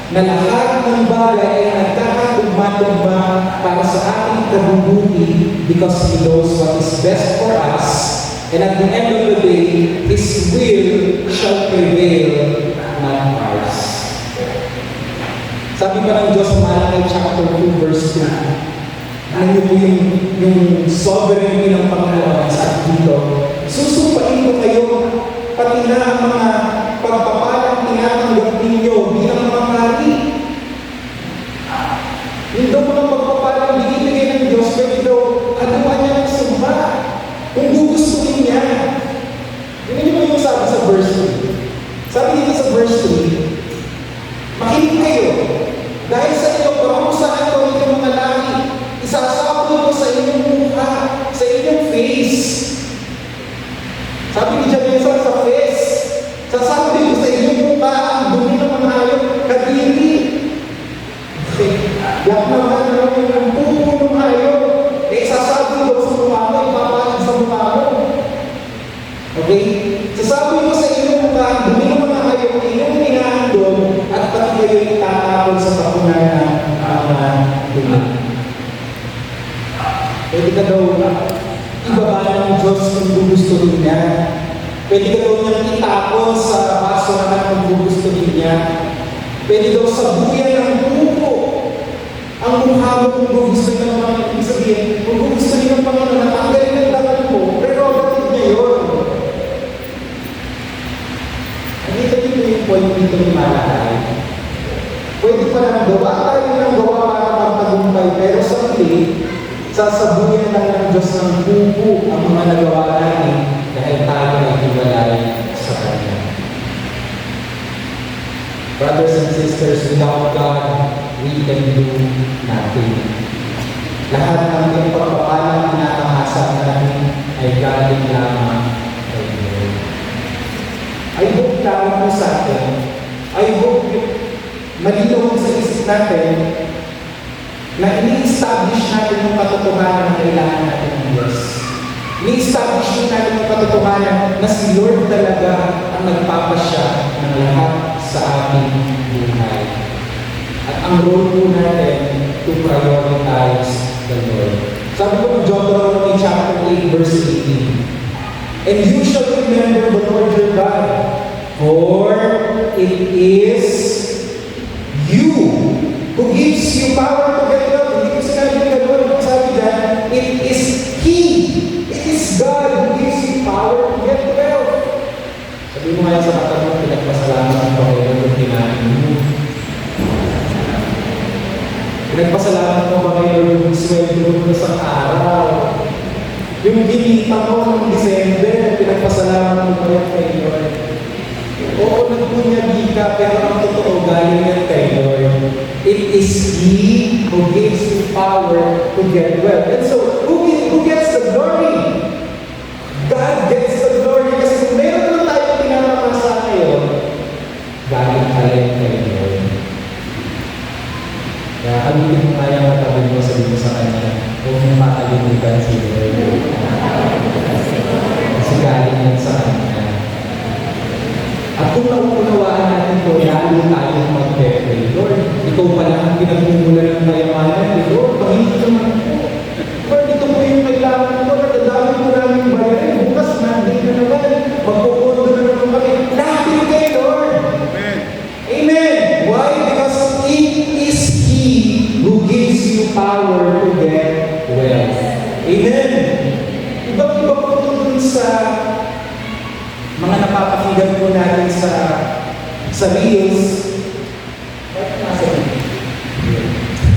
na lahat ng bagay ay nagkakatugma-tugma para sa ating kabubuti because He knows what is best for us, and at the end of the day, His will shall prevail, not ours. Sabi pa ng Diyos sa Malakay chapter 2 verse 2, ano po yung sovereignty ng Panginoon sa dito, susupain ko kayo pati na ang mga pagpapalang tinatanggap ninyo bilang mga hari. Yung daw mga pagpapalang binibigay ng Diyos, pwede daw agawa niya ng sumba kung gugustuhin niya. Yun yung sabi sa verse 3. Sabi dito sa verse 3, makinig kayo, dahil sa inyo, parusahan ko inyong mga lahi, isasapoy ko sa inyong mukha, sa inyong face. Sabi ni Janessa sa face, sasabi ko sa inyong mukha ang dumi ng mga hayop, kadiri. Okay, yak naman ang pupo ng hayop, sasabi ko sa mukha mo, ipapalit sa mukha mo. Okay? Sasabi ko sa inyong mukha ang dumi ng mga hayop, inyong inaandon, at pati kayo itatapon sa tapunan ng mga dumi. Pwede ka daw ibaba ng Diyos kung gugustuhin niya. Pwede ka daw niyang itapon sa basurahan kung gugustuhin niya. Pwede daw sabuyan ng pupo ang mukha mo kung gugustuhin ng Panginoon. Ibig sabihin, kung gugustuhin ng Panginoon, natanggalin ang laman mo, prerogative niya yun. Nakita niyo yung point dito ni Malakay. Pwede pa lang gawa tayo ng gawa para magtagumpay, pero sa huli, sasabuyan lang ng Diyos ng bubo ang mga nagawa natin dahil tayo ay hiwalay sa Kanya. Brothers and sisters, without God, we can do nothing. Lahat ng pagpapalang tinatahasa natin ay galing lamang kay Lord. I hope tama po sa atin. I hope malinaw sa isip natin na ini-establish natin yung katotohanan na kailangan natin ng Diyos. Ini-establish natin yung katotohanan na si Lord talaga ang nagpapasya ng lahat sa ating buhay. At ang role po natin to prioritize the Lord. Sabi ko ng Deuteronomy chapter 8, verse 18. And you shall remember the Lord your God, for it is you who gives you power to get wealth. Hindi ko sinabi ganun. Sabi dyan, it is He. It is God who gives you power to get wealth. Sabi mo ngayon sa katanong, pinagpasalamat ko kayo kung kinain mo. Pinagpasalamat mo ba kayo yung sweldo mo sa araw? Yung binita mo ng December, pinagpasalamat mo ba yan kay Lord? Oo, nagpunyabi ka, pero ang totoo galing yan kay Lord. It is He who gives you power to get wealth. And so, who gets the glory? God gets the glory. Kasi kung meron naman tayo pinapakasa ngayon, galing tayo kay Lord. Kaya kalitin mo kaya matabi mo, sabi mo sa Kanya, huwag mo makalimutan si Lord. Kasi galing yan sa Kanya. At kung nauunawaan natin ito, lalo tayong mag-pray, Lord, ikaw pala ang pinagmumulan ng kayamanan ni Lord, pangiti naman po. Lord, ito po yung kailangan ko, nadadami po namin bayarin, bukas Monday na naman, magpupundo na naman kami. Lahat kay Lord. Amen. Amen. Why? Because it is He who gives you power to get wealth. Amen. Ibang-iba po ito dun sa mga napapakinggan po natin sa Reels. Bakit nasa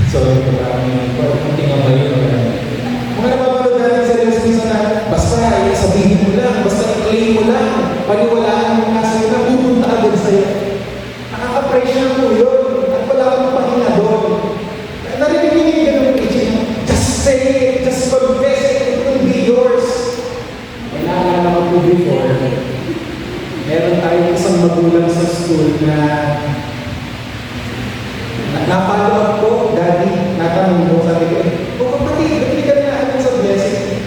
sorry po kami. Kunting ang bayo. Mga napapanood natin sa Reels minsan na basta sabihin mo lang, basta i-claim mo lang, paniwalaan mo nasa iyo na pupunta agad sa'yo. Nakaka-pressure po yun. At wala kang pahinga doon. Narinig niyo yung ganun preaching. Just say it, just confess it, it will be yours. Kailangan naman po before. Meron tayong isang magulang sa school na napalo up ko, daddy, natanong ko, sabi ko, kapatid, hindi ka na alam sa blessing.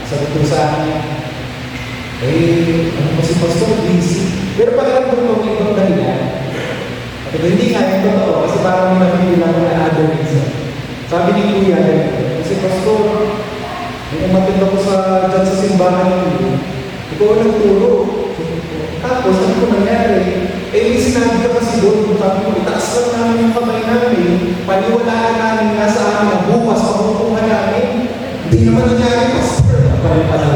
Sabi ko sa akin, ano ba si Pastor, busy. Pero pag alam ko nung ibang dahilan, sabi ko, hindi nga yung totoo, kasi parang may napilang na other reason. Sabi ni Kuya, kasi Pastor, may umatid ako dyan sa simbahan ninyo, ikaw ang turo. Tapos, ano ko nangyari? May sinabi ka kasi doon, sabi ko, itaas lang namin yung kamay namin, paniwalaan namin nga sa amin na bukas, pamukuhan namin. Hindi naman nangyari, Pastor. Pala.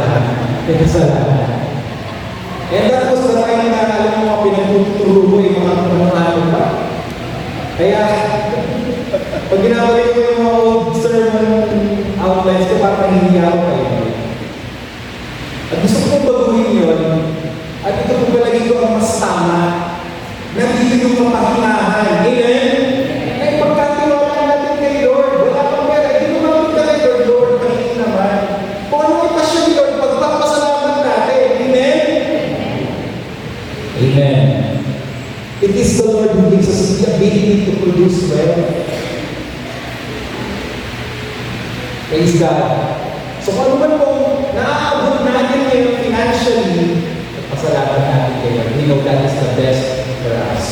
Kasalanan. And that was the time na alam mo mga pinagtuturo mo yung mga ano pa. Kaya, pag ginawin ko yung mga old sermon outlines ko, parang hindi ako kayo. At gusto ko baguhin yun, at ito po palagi ko ang mas tama, nandito yung mapahinahan. Amen? Kaya pagkatiwala natin kay Lord, wala pang pera, hindi mo makita kay Lord, pahingin naman. Kung ano ipasya ni Lord, pagpapasalamat natin. Amen? Amen. It is the Lord who gives us the ability to produce wealth. Praise God. So kung ano man pong naaabot natin ngayon financially, pasalamat natin kayo. We know that is the best for us.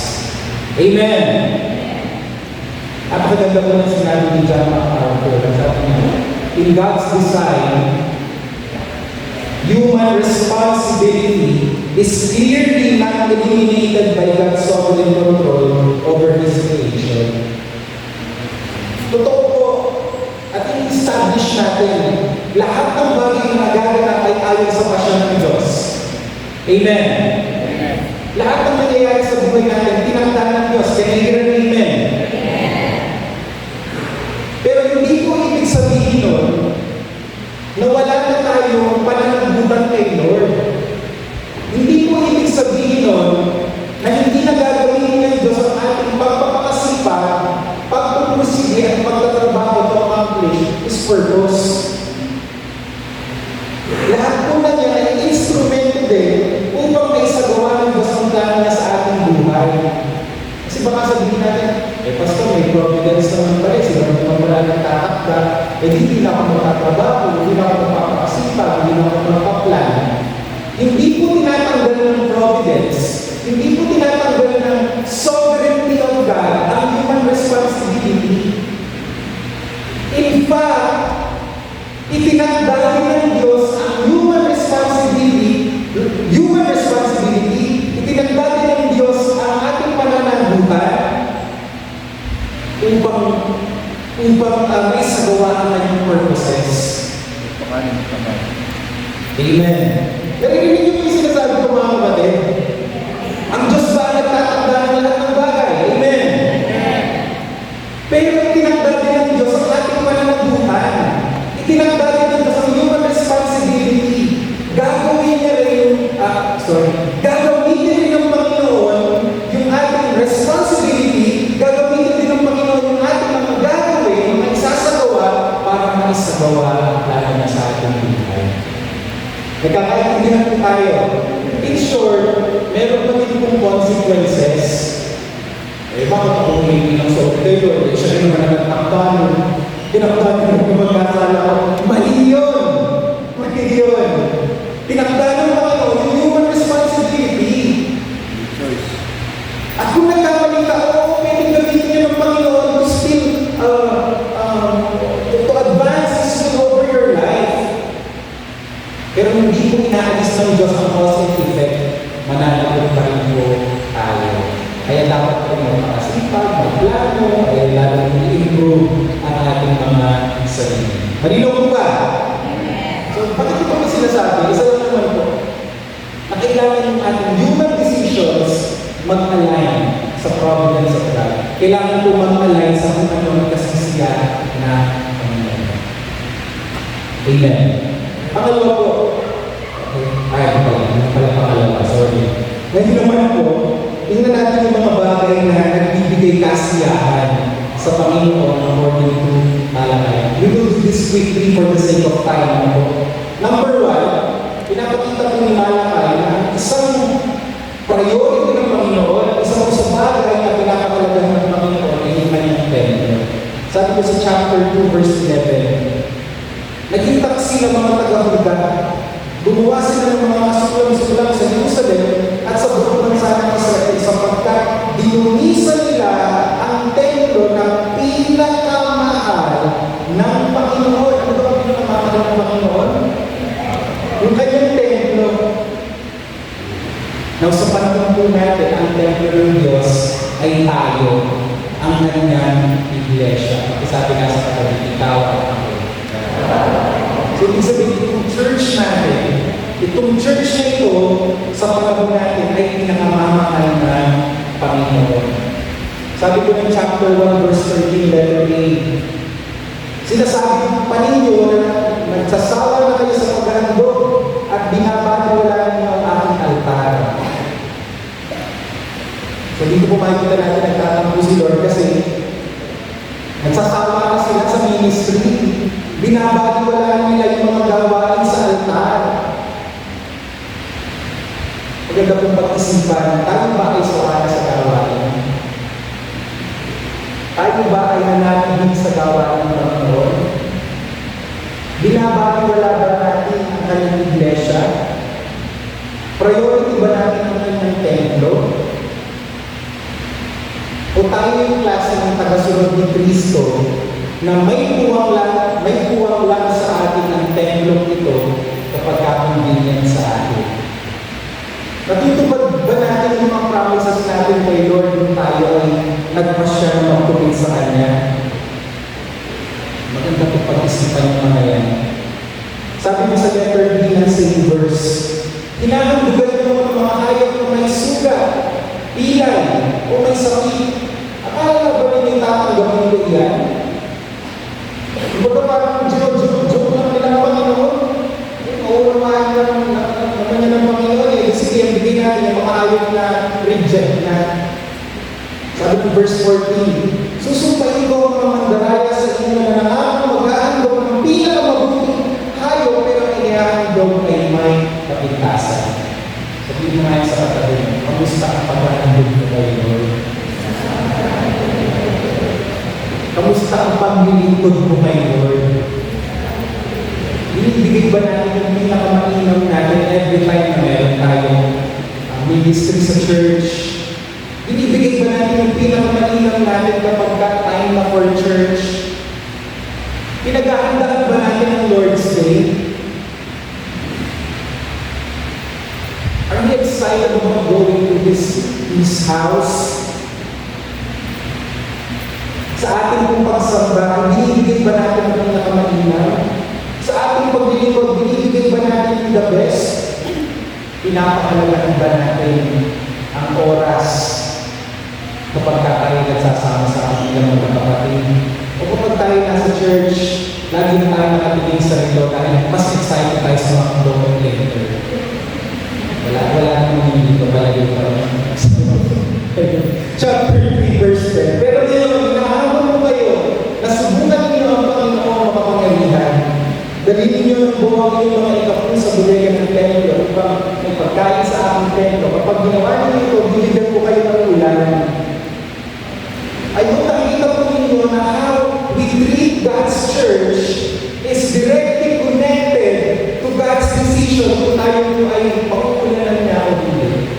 Amen. Napakaganda po ng sinabi ni John MacArthur. Sabi niya, in God's design, human responsibility is clearly not eliminated by God's sovereign control over His creation. Totoo po, at i-establish natin, lahat ng bagay na nagaganap ay ayon sa pasyon ng Diyos. Amen. Amen. Lahat ng nangyayari sa buhay natin, tinakda ng Diyos. Kaya hiran ng Amen. Pero hindi ko ibig sabihin nun, na wala na tayo pananagutan kay Lord. Hindi ko ibig sabihin nun, na hindi na gagawin ng Diyos ang ating pagpapakasipag, pagpupursige at pagtatrabaho to accomplish His purpose. Lahat po na yan ay instrumento din upang may isagawa ng Diyos ang plano niya sa ating buhay. Kasi baka sabihin natin, Pastor, may providence naman pala, sila naman wala nang tatakda, hindi na ako makatrabaho, hindi na ako magpapakasipag, hindi na ako magpaplan. Hindi po tinatanggal ng providence, hindi po tinatanggal ng sovereignty of God ang human responsibility. In fact, it kinabutan upang may sagawa ang kanyang purposes. Amen. Narinig niyo po yung sinasabi ko mga kapatid? Ang Diyos ba ang nagtatakda ng lahat ng bagay? Amen. Pero itinakda din ng Diyos ang ating pananagutan. Itinakda din ng Diyos ang human responsibility. Gagawin niya rin gagawin din ng Panginoon yung ating responsibility, gagawin din ng Panginoon yung ating mga gagawin, mga isasagawa para maisagawa lalo na sa ating buhay. Nagkakaintindihan po tayo. In short, meron pa din pong consequences. Eh, bakit ako hindi ng solitaire? Eh, siya rin naman nagtakpan. Tinakpan ko magkakala ko. Mali yun! Mali yun! Tinakpan ng Panginoon yung human responsibility. At kung nagkamali ka, oo, pwedeng gamitin niya ng Panginoon to still to advance His will over your life. Pero hindi po inaalis ng Diyos ang cause and effect, mananagot pa rin po tayo. Kaya dapat po magpakasipag, magplano, kaya lalo i-improve ang ating mga sarili. Marino po ba? So, bakit ito po sinasabi? Isa lang naman po, na kailangan yung ating human decisions mag-align sa providence of God. Kailangan po mag-align sa kung ano ang kasisiyan na Panginoon. Amen. Pangalawa po, pangalawa, sorry. Ngayon naman po, tingnan natin yung mga bagay na nagbibigay kasiyahan sa Panginoon according to Malakay. We will do this quickly for the sake of time. Number one, pinapakita po ni Malakay na isang priority ng Panginoon, isang sa bagay na pinapakalagahan ng Panginoon ay yung kanyang templo. Sabi ko sa chapter 2, verse 11, naging taksi ng mga taga-Huda. Gumawa sila ng mga kasulang-sulang sa Jerusalem at sa buong bansa ng Israel sapagkat dinunisan nila ang templo na pinakamahal ng Panginoon. Ano ba ang pinakamahal ng Panginoon? Yung kanyang templo. Now, sa panahon po natin, ang templo ng Diyos ay tayo, ang kanyang iglesia. Kasi sabi nga sa katabi, ikaw at ako. So, ibig sabihin, itong church na ito, sa panahon natin, ay pinakamamahal ng Panginoon. Sabi ko ng chapter 1, verse 13, letter A, sinasabi pa ninyo na nagsasawa na kayo sa paghandog at binabaliwala ninyo ang aking altar. So, dito po makikita natin nagtatampo si Lord kasi nagsasawa na sila sa ministry. Binabaliwala nila yung mga gawain sa altar. Maganda pong pag-isipan, tayo ba ay suwara sa gawain? Tayo ba ay nananahimik sa gawain ng Panginoon? Binabaliwala ba natin ang kanyang iglesia? Priority ba natin ang kanyang templo? O tayo yung klase ng tagasunod ni Kristo na may puwang lang sa atin ang templong ito kapag convenient sa atin. Natutupad ba natin yung mga promises natin kay Lord kung tayo ay nagpasya na magtupid sa Kanya? Maganda po pag-isipan yung mga yan. Sabi mo sa letter B ng same verse, hinahandugan mo ang mga hayop na may suga, pilay, o may sakit. Akala na ba rin yung tatanggapin ko yan? Ibaga parang joke lang nilang Panginoon. Mauunawahan naman niya ng Panginoon eh. Sige, bigyan natin yung mga hayop na reject na. Sabi ng verse 14, susumpain ko ang mga mandaraya sa inyo na nangangako mag-aandog ng pinakamabuting hayop pero ang inihahandog ay may kapintasan. Sabihin mo nga sa katabi mo, kamusta ang pag-aandog mo kay Lord? Kamusta ang paglilingkod mo kay Lord? Binibigay ba natin yung pinakamainam natin every time na meron tayong ministry sa church? Binibigay ba natin yung pinakamainam natin kapag time na for church? Pinaghahandaan ba natin ang Lord's Day? Are we excited about going to His house? kapag tayo nagsasama-sama bilang mga kapatid, o kapag tayo nasa church, lagi na tayo nakatingin sa rito dahil mas excited tayo sa mga kondong later. Wala naman yung dito pala yung chapter 3 verse 10. Pero ngayon, inahabol mo kayo, nasubukan niyo ang Panginoon makapangyarihan. Dalhin niyo ng buwag yung mga ikapun sa bodega ng templo upang may pagkain sa aking templo. Kapag ginawa niyo ito, bibigyan ko kayo ng ulan. Ay kung nakikita po ninyo na how we treat God's church is directly connected to God's decision kung tayo po ay pakukulan niya o hindi.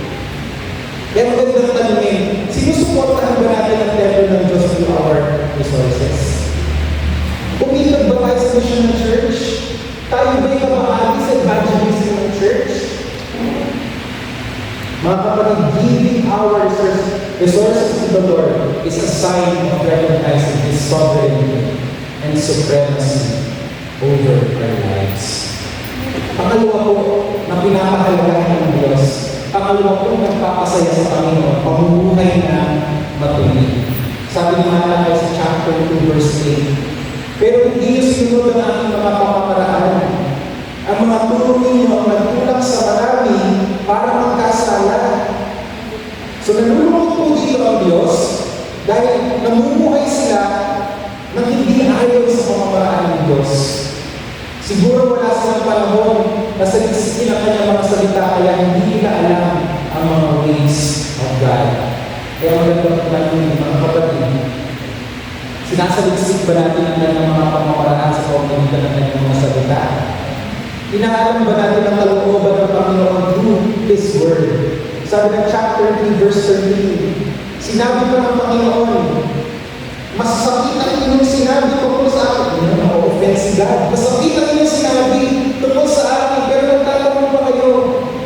Kaya magandang tanungin, sinusuportahan ba natin ang templo ng Diyos through our resources? Umilag ba tayo sa mission ng church? Tayo ba'y kabahagi sa evangelism ng church? Mga kapatid, giving our resources to the Lord is a sign of recognizing His sovereignty and supremacy over our lives. Pangalawa po, na pinapahalagahan ng Diyos. Pangalawa po, nagpapasaya sa Panginoon, pamumuhay na matuloy. Sabi ni Malakay sa chapter 2 verse 8, pero hindi niyo sinunod ang aking mga pamamaraan. Ang mga turo ninyo ang nagtulak sa marami para magkasala. So nalulungkot po dito ang Diyos dahil namumuhay sila nang hindi ayaw sa pamamaraan ng Diyos. Siguro wala silang panahon na saliksikin ang kanyang mga salita kaya hindi nila alam ang mga ways of God. Kaya magandang tanong mga kapatid, sinasaliksik ba natin ang kanyang mga pamamaraan sa pamamagitan ng kanyang mga salita? Inaalam ba natin ang kalooban ng Panginoon through His Word? Sabi ng chapter 3 verse 13, sinabi pa ng Panginoon, masakit ang inyong sinabi tungkol sa akin. Na-offense si God. Masakit ang inyong sinabi tungkol sa akin, pero nagtatanong pa kayo,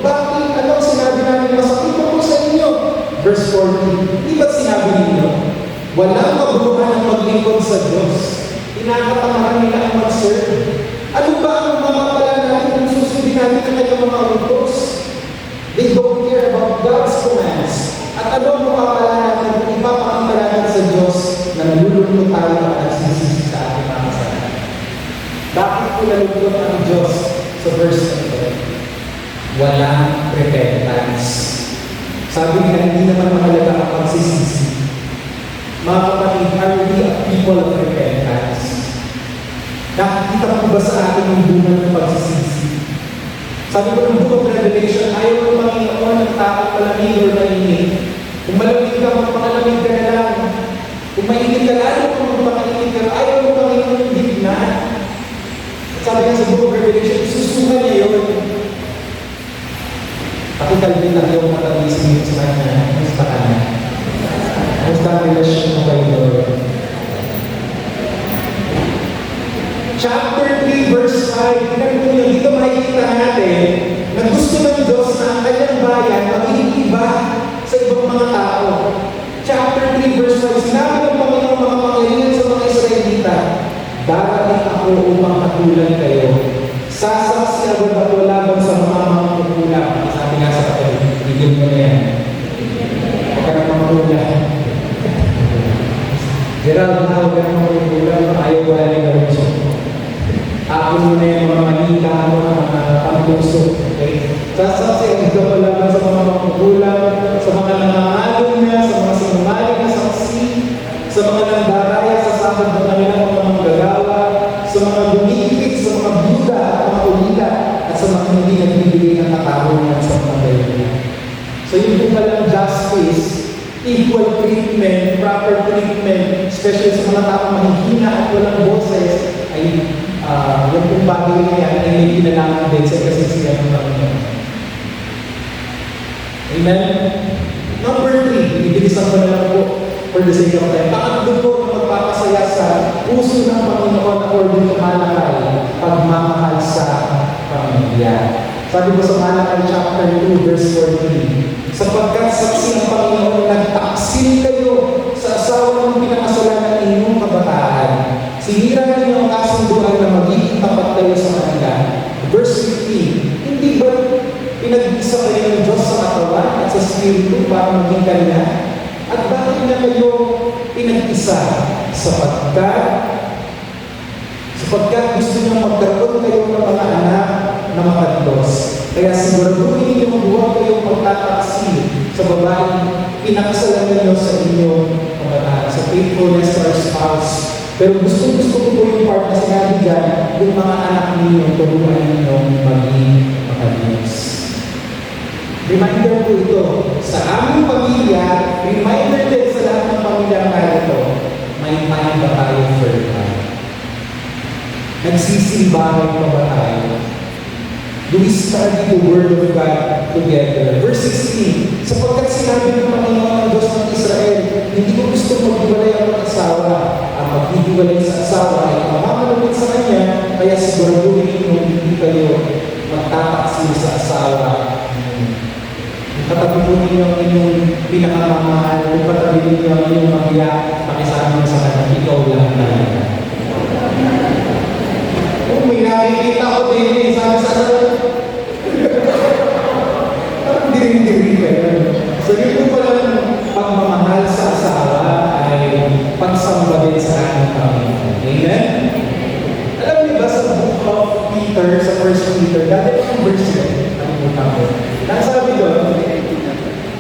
bakit anong sinabi namin masakit tungkol sa inyo? Verse 14, di ba sinabi ninyo, walang kabuluhan ang maglingkod sa Diyos. Inakatamaran nila ang mag-serve. Ano ba ang mga pala natin kung susundin natin ang kanyang mga utos? They don't care about God's commands. At ano ang mapapala natin kung ipapakita natin sa Diyos na nalulungkot tayo at nagsisisi sa ating mga kasalanan? Bakit po nalulungkot ang Diyos sa verse na ito? Walang repentance. Sabi nila, hindi naman mahalaga ang pagsisisi. Mga kapatid, are we a people of repentance? Nakikita mo ba sa atin yung bunga ng pagsisisi? Sabi ko ng Book of Revelation, ayaw ng Panginoon ng takot palamig or mainit. Kung malamig ka, magpakalamig ka na lang. Kung mainit ka, ayaw kung magpakainit ka, ayaw ng Panginoon yung gitna. Sabi nga sa Book of Revelation, susukan niya yun. Pakitalbin na yung matawising sa kanya. Musta ka na? Musta ang relasyon mo kayo Lord? Chapter 3 verse 5, pinagpunyo nyo, dito makikita natin na gusto ng Diyos na ang kanyang bayan maging iba sa ibang mga tao. Chapter 3 verse 5, sinabi ng Panginoon mga pangyarihan sa mga Israelita, darating ako upang katulad kayo. Sasaksi agad ako laban sa mga kukulang. Sabi nga sa kapatid, bigyan mo na yan. Huwag ka na makukulang. Gerald, huwag ka na makukulang, ayaw wala na yung gawin. Ako muna yung mga manita mo, mga pampuso. Okay? Sasaksi ang ito laban sa mga makukulang, sa mga nangangalong niya, sa mga sinumali na saksi, sa mga nandaraya sa sakad ng kanilang mga manggagawa, sa mga bumibig, sa mga buda at mga ulila, at sa mga hindi nagbibigay ng katarungan sa mga bayan. So yun po palang justice, equal treatment, proper treatment, especially sa mga taong mahihina at walang boses, ay yung pong bagay na yan ay may kinalaman din sa kasisiyan ng Panginoon. Amen? Number 3, ibilisan ko na lang po for the sake of time. Pangatlo po na magpapasaya sa puso ng Panginoon according to Malakay, pagmamahal sa pamilya. Sabi ko sa Malakay chapter 2 verse 14, sapagkat saksi ng Panginoon nagtaksil kayo sa asawa ng pinakasalanan ng inyong kabataan. Sinira niyo ang kasunduan na magiging tapat kayo sa kanila. Verse 15, hindi ba pinag-isa kayo ng Diyos sa katawan at sa Espiritu para maging kanila? At bakit na isa sapagkat gusto niyang magkaroon kayo ng mga anak na makadlos. Kaya siguraduhin niyong huwag kayong magtataksil sa babaeng pinakasalan ninyo sa inyong kabataan, sa faithfulness to our spouse. Pero gusto ko po yung part na sinabi dyan, yung mga anak ninyo, turuan ninyong maging makadlos. Reminder po ito, sa aming pamilya, reminder din sa lahat ng pamilya narito, may time ba tayo for God? Nagsisimbahan pa ba tayo? Do we study the Word of God together? Verse 16, sapagkat sinabi ng Panginoon ng Diyos ng Israel, hindi ko gusto maghiwalay ang mag-asawa. Ang maghihiwalay sa asawa ay mamamalapit sa kanya, kaya siguraduhin kung hindi kayo magtataksil sa asawa. Katabi po ninyo ang inyong pinakamamahal, kung katabi ninyo ang inyong pamilya, pakisabi mo sa kanya, ikaw lang talaga. Kung may nakikita ko din, sabi sa asawa, parang diring-diring kayo. So yun po pala pagmamahal sa asawa ay pagsamba din sa ating Panginoon. Amen? Alam niyo ba sa book of Peter, sa 1 Peter, dati ang verse yun, nalimutan ko. Nasabi doon,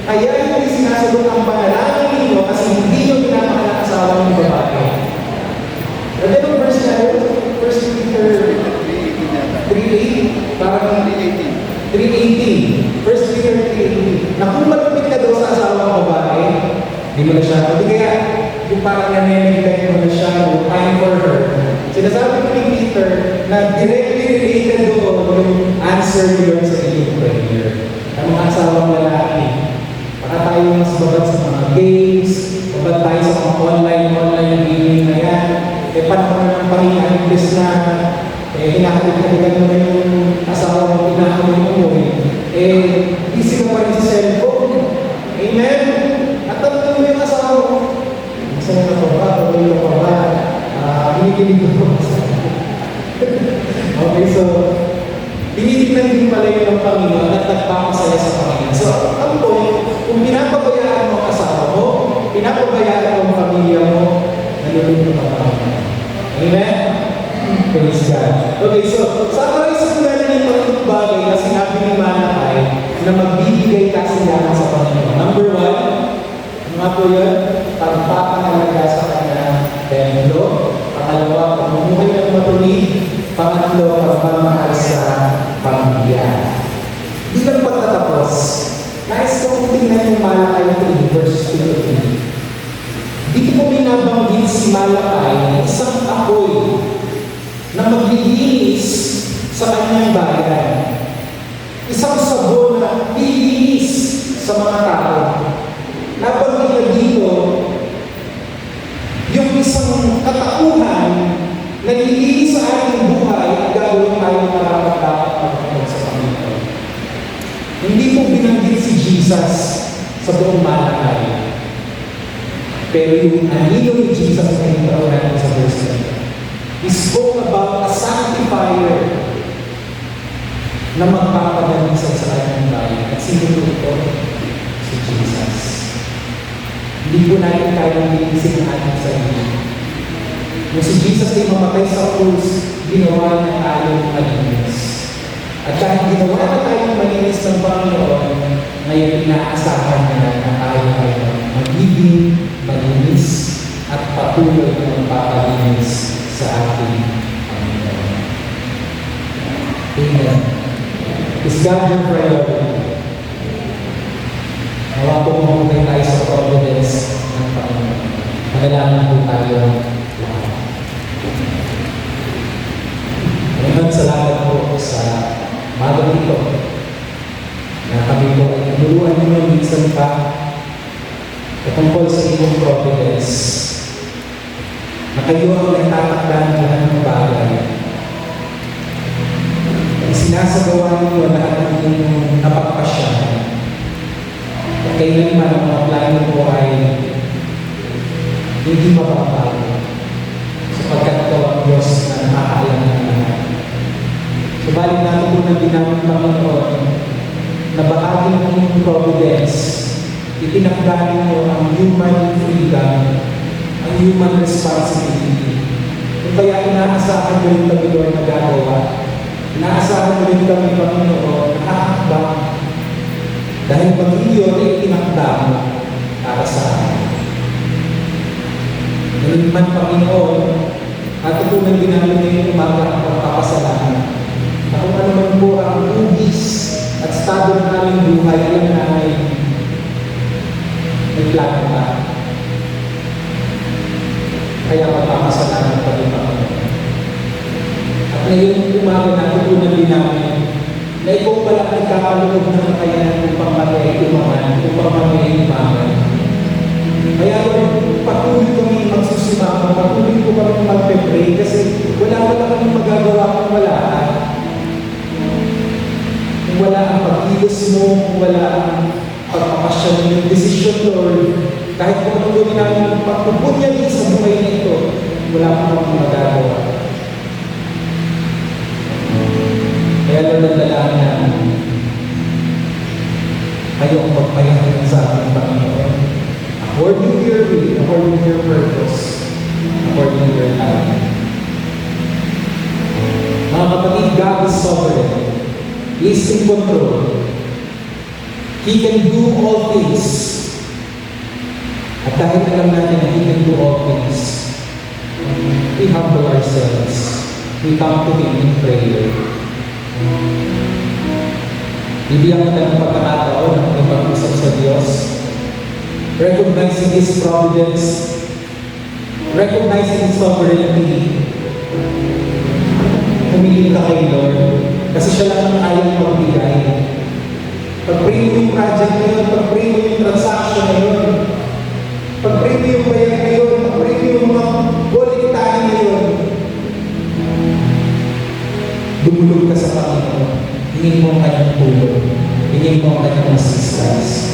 kaya hindi sinasagot ang panalangin ninyo kasi hindi nyo pinapakal ang asawa ng babae. Ano yung verse na yun? 1 Peter 3:8, parang 3:18. 1 Peter 3:18. Na kung malapit ka daw sa asawa ng babae, hindi mo na siya, hindi kaya yung parang nanenegay mo na siya, time for her. Sinasabi ni Peter na directly related doon yung answer nyo sa inyong prayer. Ang mga asawang lalaki, baka tayo mas babad sa mga games, babad tayo sa mga online gaming na yan, panahon na ng Panginoon, imbes na hinahalik-halikan mo na yung asawa mo, pinahalik mo busy ka pa rin sa cellphone. Amen? At tanong mo yung asawa mo, masaya na pa ba? Tuloy pa ba? Hinikilig ko pa sa okay, so tinitignan din pala yun ng Panginoon at nagpapasaya sa Panginoon. So, ang point, kung pinapabayaan mo ang asawa mo, pinapabayaan mo ang pamilya mo, nalulunod ka pa. Amen? Praise God. Okay, so, summarize ko na lang yung pagkakang bagay na sinabi ni Malachi na magbibigay kasiyahan sa Panginoon. Number 1, ano nga po yun? Pagpapahalaga sa kanyang templo. Pangalawa, pamumuhay ng matuloy. Pangatlo, pagmamahal sa pamilya. Di lang pagtatapos, nais kong tingnan yung Malachi 3, verse 2-3. Dito po binabanggit si Malachi, isang apoy na maglilinis sa kanyang bayan. Isang sabon na lilinis sa mga tao. Nabanggit na dito yung isang katauhan na lilinis sa ating buhay at gagawin tayo marapat-dapat magkakas sa Panginoon. Hindi po binanggit si Jesus sa buong Malachi. Pero yung anino ni Jesus na intraw natin sa verse na ito, he spoke about a sanctifier na magpapadalisan sa kanyang bayan. At sino po ito? Si Jesus. Hindi po natin kayang linisin ang ating sarili. Nung si Jesus ay mamatay sa krus, ginawa niya tayong malinis. At kahit ginawa na tayong malinis ng Panginoon, ngayon inaasahan niya na tayo ay magiging malinis at patuloy na magpapalinis sa ating Panginoon. Amen. Is God your priority? Nawa po mabuhay tayo sa providence ng Panginoon. Magalaman po tayo lahat. Ngayon, salamat po sa magang ito na kami po ay tinuluan ninyo minsan pa patungkol sa inyong providence na kayo ang nagtatakda ng lahat ng bagay. Sinasagawa ninyo lahat ng inyong napagpasyahan. At kailanman ang mga plano po ay hindi mapapago sapagkat ito ang Diyos na nakakaalam ng lahat. Subalit natin po na ginamit Panginoon na bahagi ng inyong providence, itinakda ninyo ang human freedom, ang human responsibility. Kung kaya inaasahan mo rin kami, Lord, na gagawa. Inaasahan mo rin kami, Panginoon, na haakbang. Dahil pag iyon ay tinakda mo para sa amin. Ngayon man, Panginoon, natutunan din namin ngayong umaga ang pagpapasalamat. Na kung ano man po ang hugis at estado ng aming buhay, alam namin may plano ka. Kaya magpapasalamat pa rin, Panginoon. At ngayon umaga natutunan din namin na ikaw pala nagkakaloob ng kakayanan upang kami umangan, upang kami umangan. Kaya Lord, patuloy kami magsusimama, patuloy ko kami mag-pray kasi wala kami magagawa kung wala ka. Kung wala ang pag-ilos mo, kung wala ang pagpapasya mo yung decision, Lord, kahit kung ano gawin namin ang pagpupunyagi sa buhay nito, wala kami magagawa. Kaya Lord, nagdalaman namin, kayo ang pagpayahan sa ating Panginoon. According to your will, according to your purpose, according to your time. Mga kapatid, God is sovereign. He is in control. He can do all things. At dahil alam natin na He can do all things, we humble ourselves. We come to Him in prayer. Bibigyan kita ng pagkakataon ng ipag-usap sa Diyos. Recognizing His providence, recognizing His sovereignty. Humingin ka kay Lord, kasi siya lang ang kayang magbigay. Pag-pray mo yung project na yun, pag-pray mo yung transaction na yun, pag-pray mo yung bayad na yun, pag-pray mo yung mga volunteering na yun, dumulog ka sa Panginoon. Hingin mo ang kanyang tulong. Hingin mo ang kanyang assistance.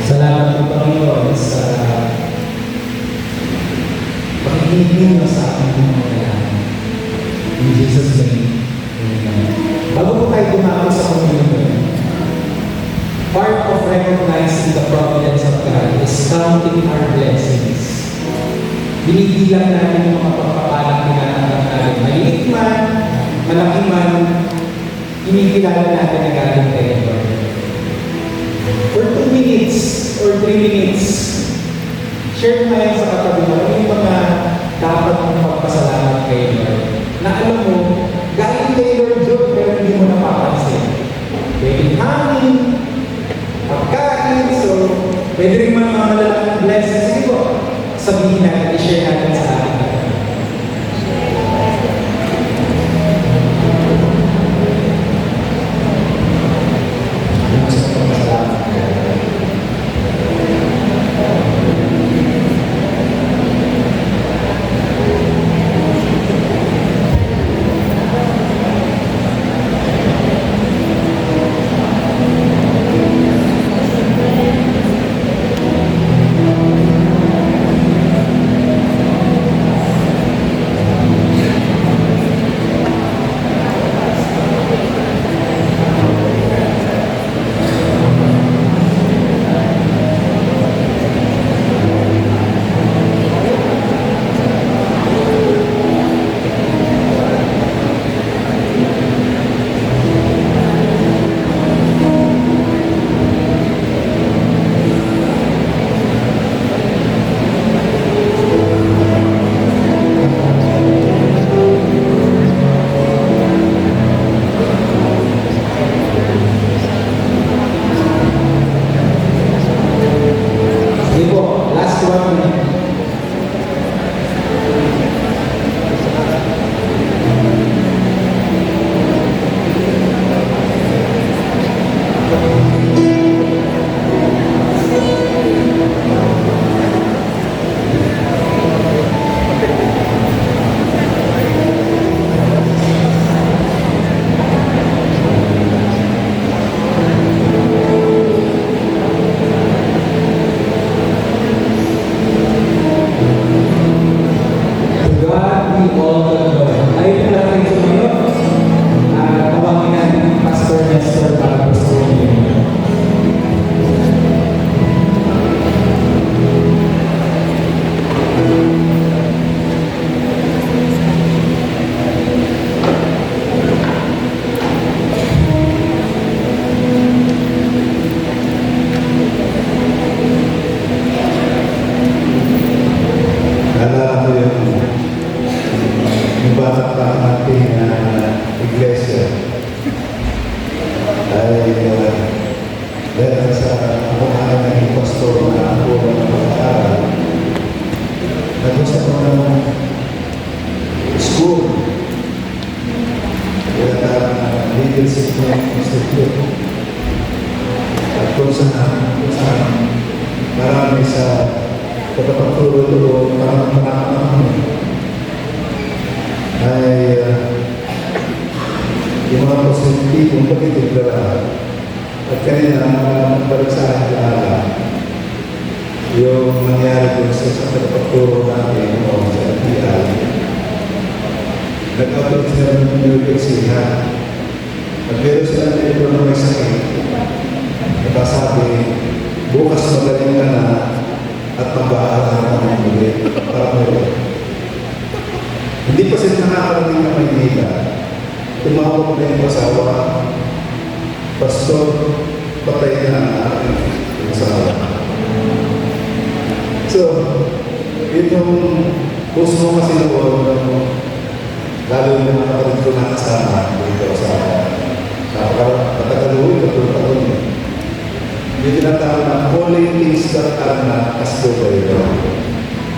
Salamat po, Panginoon, sa pakikinig mo sa aking mga kailangan. In Jesus' name, amen. Bago po tayo tumawag sa Panginoon, part of recognizing the providence of God is counting our blessings. Binibilang natin yung mga pagpapalang tinatanggap natin. Maliit man, malaki man, inigilala natin na galing kay Lord. For 2 minutes or 3 minutes, share mo yan sa katabi mo yung mga dapat mong magpasalamat kay Lord. Na alam mo, galing kay Lord Job, pero hindi mo napapansin. Pwede hangin, pagkain, so pwede rin mga malalaking blessings. Sige po, sabihin natin, i-share natin sa atin. morning. To God be all the glory. Ayun na lang kayo sumayo. Tawagin natin ang Pastor Nestor para po sa inyo. Naalala ko yung bata pa ang ating iglesia ay dahil sa kumakain ng pastor na ako ng pag-aaral, nag-usap ko ng school kaya Leadership Institute at kung saan marami sa pagpapaturo-turo parang marami ay yung mga positibong pagkitiblara at kanina balik sa akin yung nangyari ko sa pagpapaturo natin o sa LPI nag-upload sila ng universidad at meron sila na ito na may sakit at sabi bukas magaling ka na at mag-aaral ng muli para muli. Hindi pa sila nakakarating na Maynila. Tumawag na yung asawa, Pastor, patay na ang aking asawa. So, itong puso mo kasi noon, lalo yung mga kapatid ko na kasama dito sa Patagaluhin, katulad yung tinatawag na calling things that are not as though they are.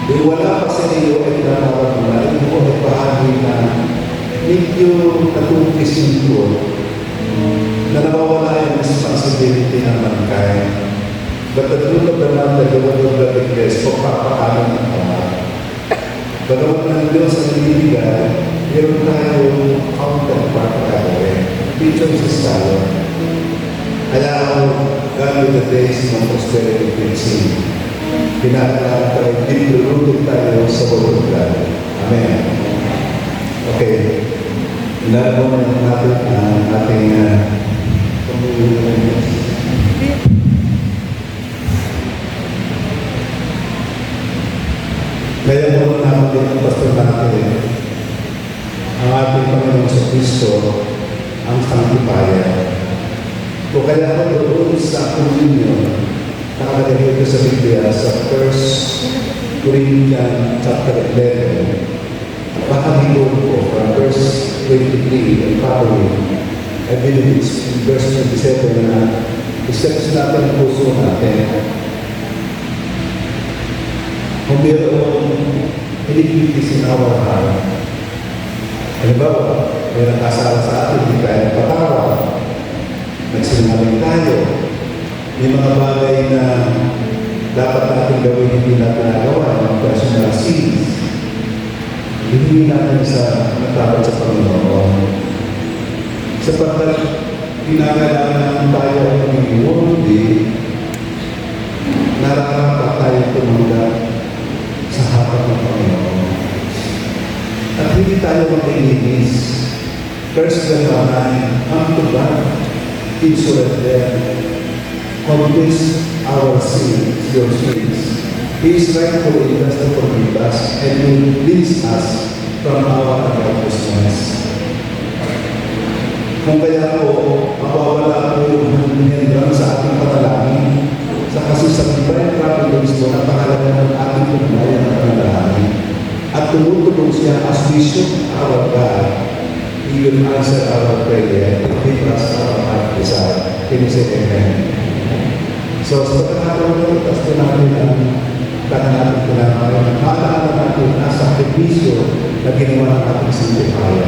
Yung wala pa sa iyo ay tinatawag na ito mo ay bahagi na medyo natupis yung tool na nawawala yung responsibility ng mankind. But the truth of the matter, the word of the English, pagpapakalan ng Ama. Bagawag ng Diyos ang ibigay, meron tayong counterpart na gagawin. Picture sa style. Kaya ako, God with the days ng prosperity preaching, pinakalaman tayo, pinulutog tayo sa Word of God. Amen. Okay. Nalabon na natin ang ating pamulunan. Kaya mo naman din ang pastor natin, ang ating Panginoon sa Kristo, ang sanctifier. O kaya ako doon sa communion, nakalagay ko sa Biblia sa 1 Corinthians chapter 11. Baka dito ko from verse 23 and following. I believe it's in verse 27 na i-search natin ang puso natin. Kung mayroong iniquities in our heart, halimbawa, may nakasala sa atin, hindi tayo patawad. Nagsinungaling tayo. May mga bagay na dapat natin gawin hindi natin nagawa, mga personal sins. Hindi natin sa natapat sa Panginoon. Sapagkat kinakailangan tayo ang pag-iwaldi, nararapat tayo tumanggap sa harap ng Panginoon. At hindi tayo mag-ininis. First John 9, unto God, insolent them, confess our sins, your sins. He is rightful in us to forgive us and will release us from our unrighteousness. Kung kaya po, mawawala po yung hanggang sa ating panalangin, sa kasusabay providence mo na pangalaman ng ating pagbayan ng panalangin. At tumutulong siya as we should our God. He will answer our prayer and give us our heart desire. Can you say amen? So, sa pagkakataon na ito, natin ang kanalang sakripisyo na ginawa ng ating simbahan.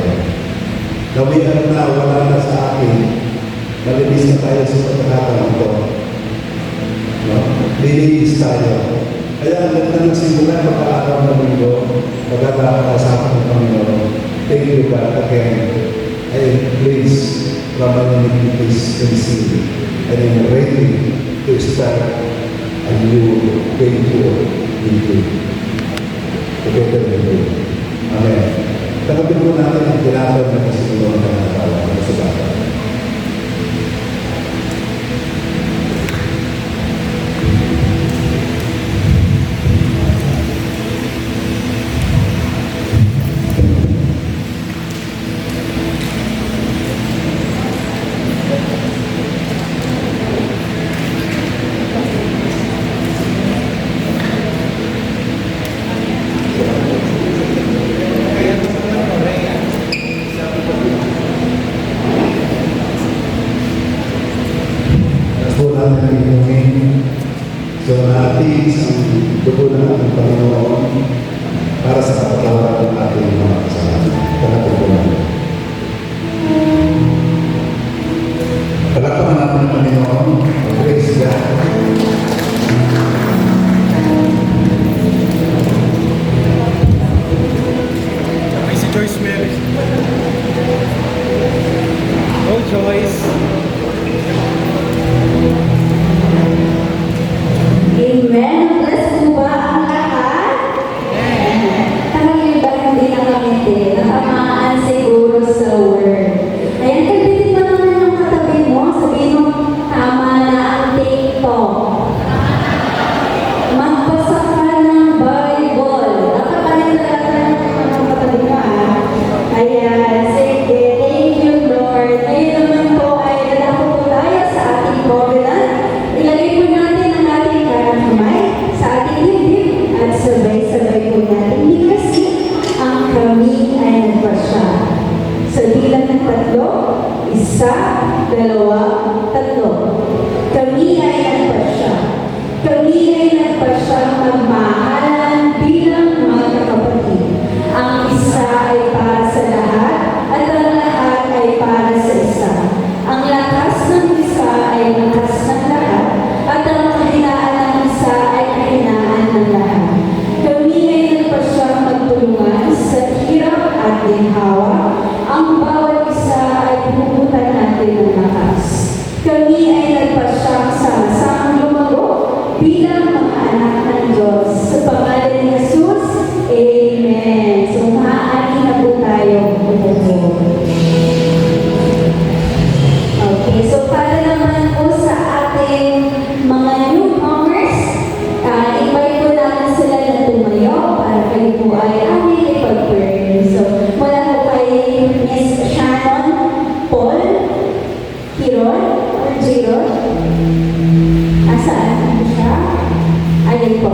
Nawian na wala na sa akin, malinis na tayo sa pagkakataon ito. No? Lilinis tayo. Kaya ang ganda ng simula, pagka-araw ng mundo, pagkakasama ng Panginoon, thank you God again. And please, Ramayani, please conceive. And I'm ready to start a new venture with you. Together with you. Amen. Tanggapin po natin ang tinatawag na kasunod ng natawag ng sabata. Po natin ang inyong so natin ang dugo ng ating Panginoon para sa kapatawaran ng ating mga kasalanan. Tanggapin po natin. Palakpakan natin ang Panginoon. Praise God. Ay, si Joyce Mary. Oh, Joyce. Amen. Bless po ba ang lahat? Tanong ba hindi nakamiti? Natamaan siguro sa word. Ayan, kapitin mo naman yung katabi mo. Sabihin mo, tama na ang TikTok. Magbasa ka ng Bible. Nakakalit talaga ng katabi mo, ha? Ayan, sige. Thank you, Lord. Ngayon naman po ay lalako po tayo sa ating covenant. Ilagay po natin ang ating kanang kamay sa ating dibdib at sabay-sabay po natin higasi ang kami ay nagpasya. Sa bilang ng 3, 1, 2, 3. Kami ay nagpasya. Kami ay nagpasya magmahalan bilang mga kapatid. Ang isa ay para sa lahat at ang lahat ay para sa isa. Ang lakas ng isa ay lakas ng lahat at ang kahinaan ng isa ay kahinaan ng lahat. Kami ay nagpasyang magtulungan sa hirap at ginhawa. Ang bawat isa ay puputan natin ng lakas. Kami ay nagpasyang sama-samang lumago bilang mga anak ng Diyos. Sa pangalan ni Jesus, Amen. So, maaari na po tayo umupo. Okay, so para naman po sa ating mga newcomers, invite po natin sila na tumayo para kayo po ay aming ipag-pray. So, mula po kay Miss Shannon Paul Giron or Giron. Asaan siya? Ayun po.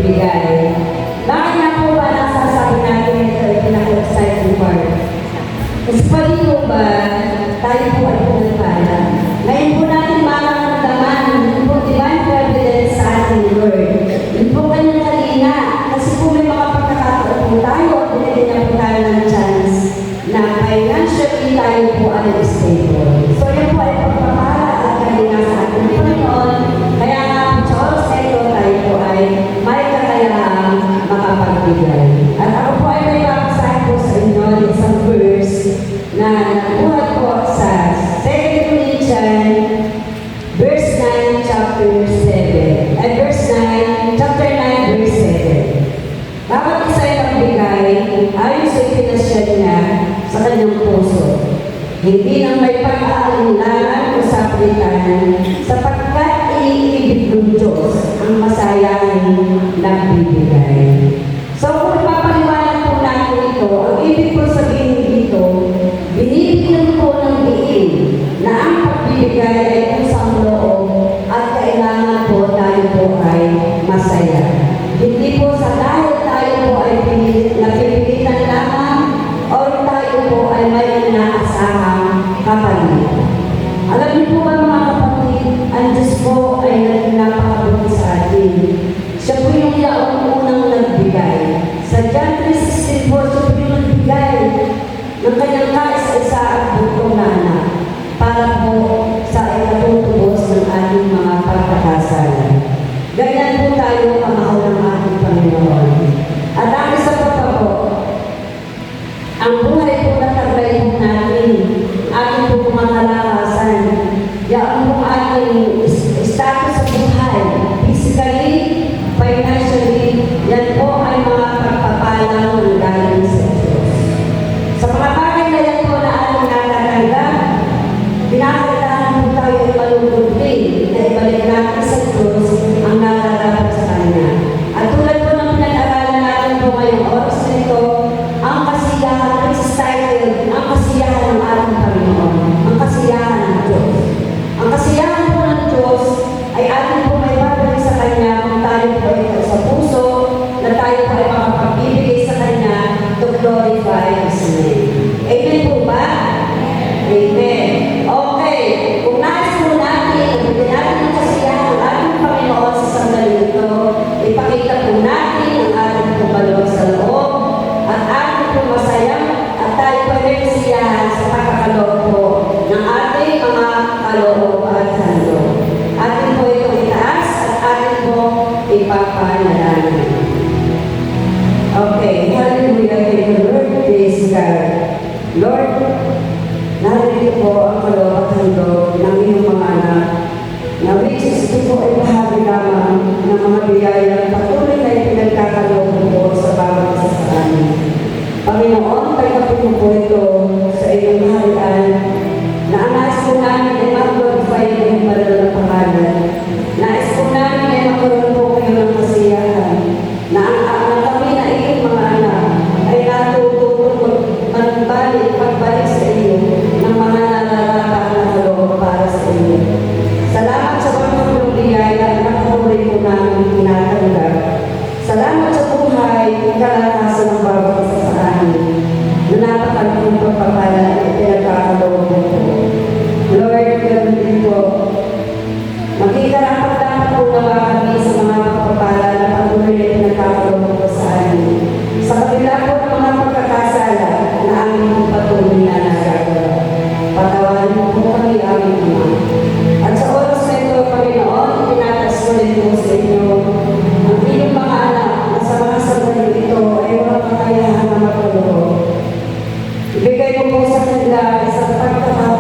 ibigay. Bakit nga po ba nasasabi natin ito ay pinaka-exciting part? Kasi pa rin po ba, tayo po ay pinagpala. Ngayon po natin mararamdaman, yun po divine providence sa ating Lord. Yun po kanyang kalina. Kasi po may mga pagkakataon po tayo, binigyan po tayo ng chance na financially tayo po ay stable. So yun po ay pagpapala at kalina sa ating Panginoon. Kaya nga po sa oras na ito, tayo po ay may kakayahang makapagbigay. At ako po ay may papasahin po sa inyo ng isang verse na nakuha po sa 2 Corinthians verse 9 chapter 7 and verse 9 chapter 9 verse 7. Bawat isa ay magbigay ayon sa ipinasya niya sa kanyang puso, hindi nang may pag-aalinlangan o saplitan, sapagkat iniibig ng Diyos ang masayahin nagbibigay. So kung papaliwanag po natin ito, ang ibig po sabihin dito, binibigyan po ng diin na ang pagbibigay ay pusang loob at kailangan po tayo po ay masaya. Hindi po sa dahil tayo po ay napipilitan lamang o tayo po ay may inaasahang kapalit. Alam niyo po ba mga kapatid, ang Diyos po ay naging napakabuti sa atin. Siya po yung unang nagbigay. Sa John 3:16 po, siya po yung nagbigay ng kanyang kaisa-isa at butong na anak para po sa ikatutubos ng ating mga pagkakasala. Ganyan po tayo kamahal ng ating Panginoon. At ang isa pa po, ang buhay po na taglay po natin, ating po kumakalakasan, yan po ating status sa buhay, physically, financially, yan po ay mga pagpapalang ng galing sa Diyos. Sa mga bagay na yan po na ating natatanggap, pinakailangan po tayo ay malungkot din na ibalik natin sa Diyos ang nararapat sa Kanya. At tulad po ng pinag-aralan natin po ngayong oras na ito, ang kasiyahan, this is titled, ang kasiyahan ng ating Panginoon, ang kasiyahan ng Diyos. Ang kasiyahan po ng Diyos ay ating po may babalik sa Kanya kung tayo po ay sa puso, na tayo po ay makapagbibigay sa Kanya to glorify His name. Amen po ba? Amen. Okay, kung nais po natin, bigyan natin ng kasiyahan ng ating Panginoon sa sandali ito, ipakita po natin ang ating pumalog sa loob, at ating po masayang, at tayo po ay kasiyahan sa pagkakaloob po ng ating mga kaloob at handog. Ating po itong itaas at ating po ipapanalangin. Okay, hallelujah, thank you Lord, praise God. Lord, narinig po ang kaloob at handog ng iyong mga anak, na which is ito po ay bahagi lamang ng mga biyaya patuloy na ipinagkakaloob po sa bawat isa sa amin. Panginoon, tanggapin mo po ito sa iyong harian, na ang nais po namin ay mag-glorify ng iyong banal na pangalan. Nais po namin ay magkaroon po kayo ng kasiyahan, na ang kami na iyong mga anak ay natutulong pagbalik sa iyo ng mga nararapat na kaloob para sa iyo. Salamat sa pagkakulong biyaya na patuloy po namin tinatanggap. Salamat sa buhay, kalakasan ng bawat isa sa amin, na napakalaking pagpapala at pinagkakaloob mo po. Lord, ganoon din po, magkikarapat-dapat po nawa kami sa mga pagpapala na patuloy na pinagkakaloob mo sa amin. Sa kabila po ng mga pagkakasala na aming po patuloy na nagagawa. Patawarin mo po kami aming Ama. At sa oras na ito, Panginoon, tinatas ko rin po sa inyo ang inyong mga anak na sa mga sandali ito ay walang kakayahan na matulog. Ibigay mo po sa kanila isang pagkakataon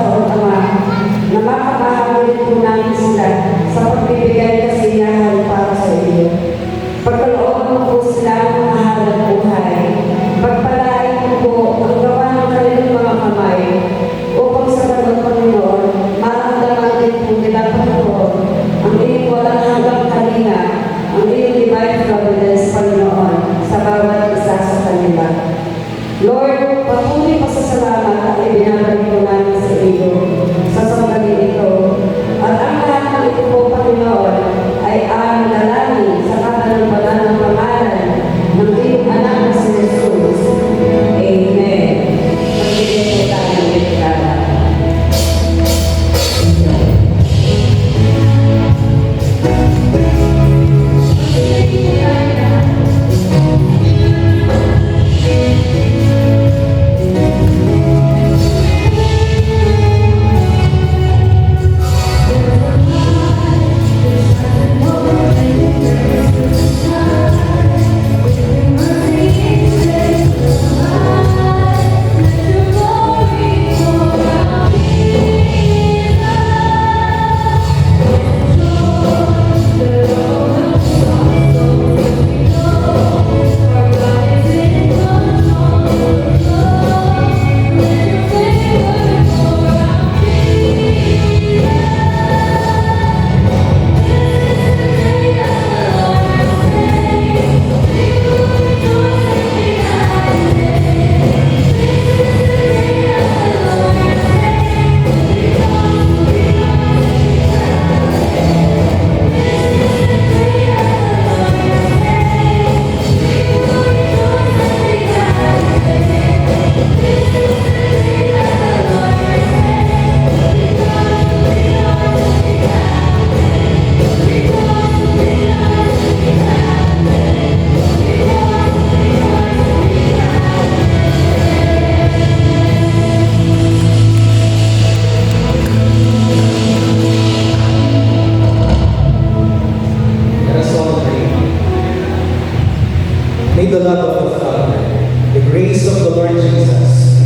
may the love of the Father, the grace of the Lord Jesus,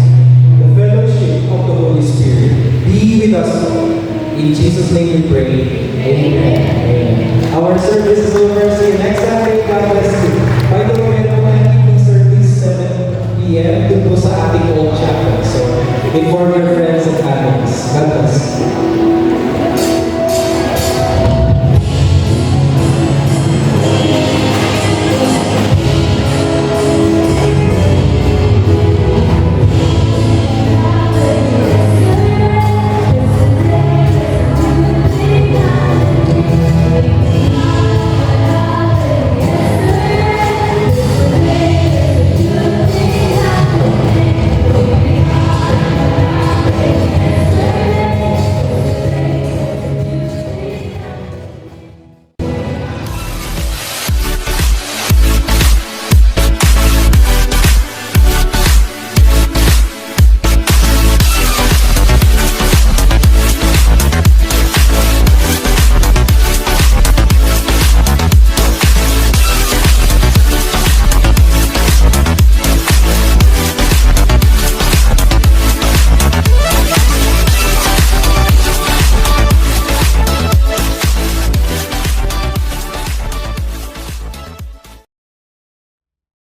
the fellowship of the Holy Spirit be with us all. In Jesus' name we pray. Amen. Our service is over. See you next Sunday. God bless you.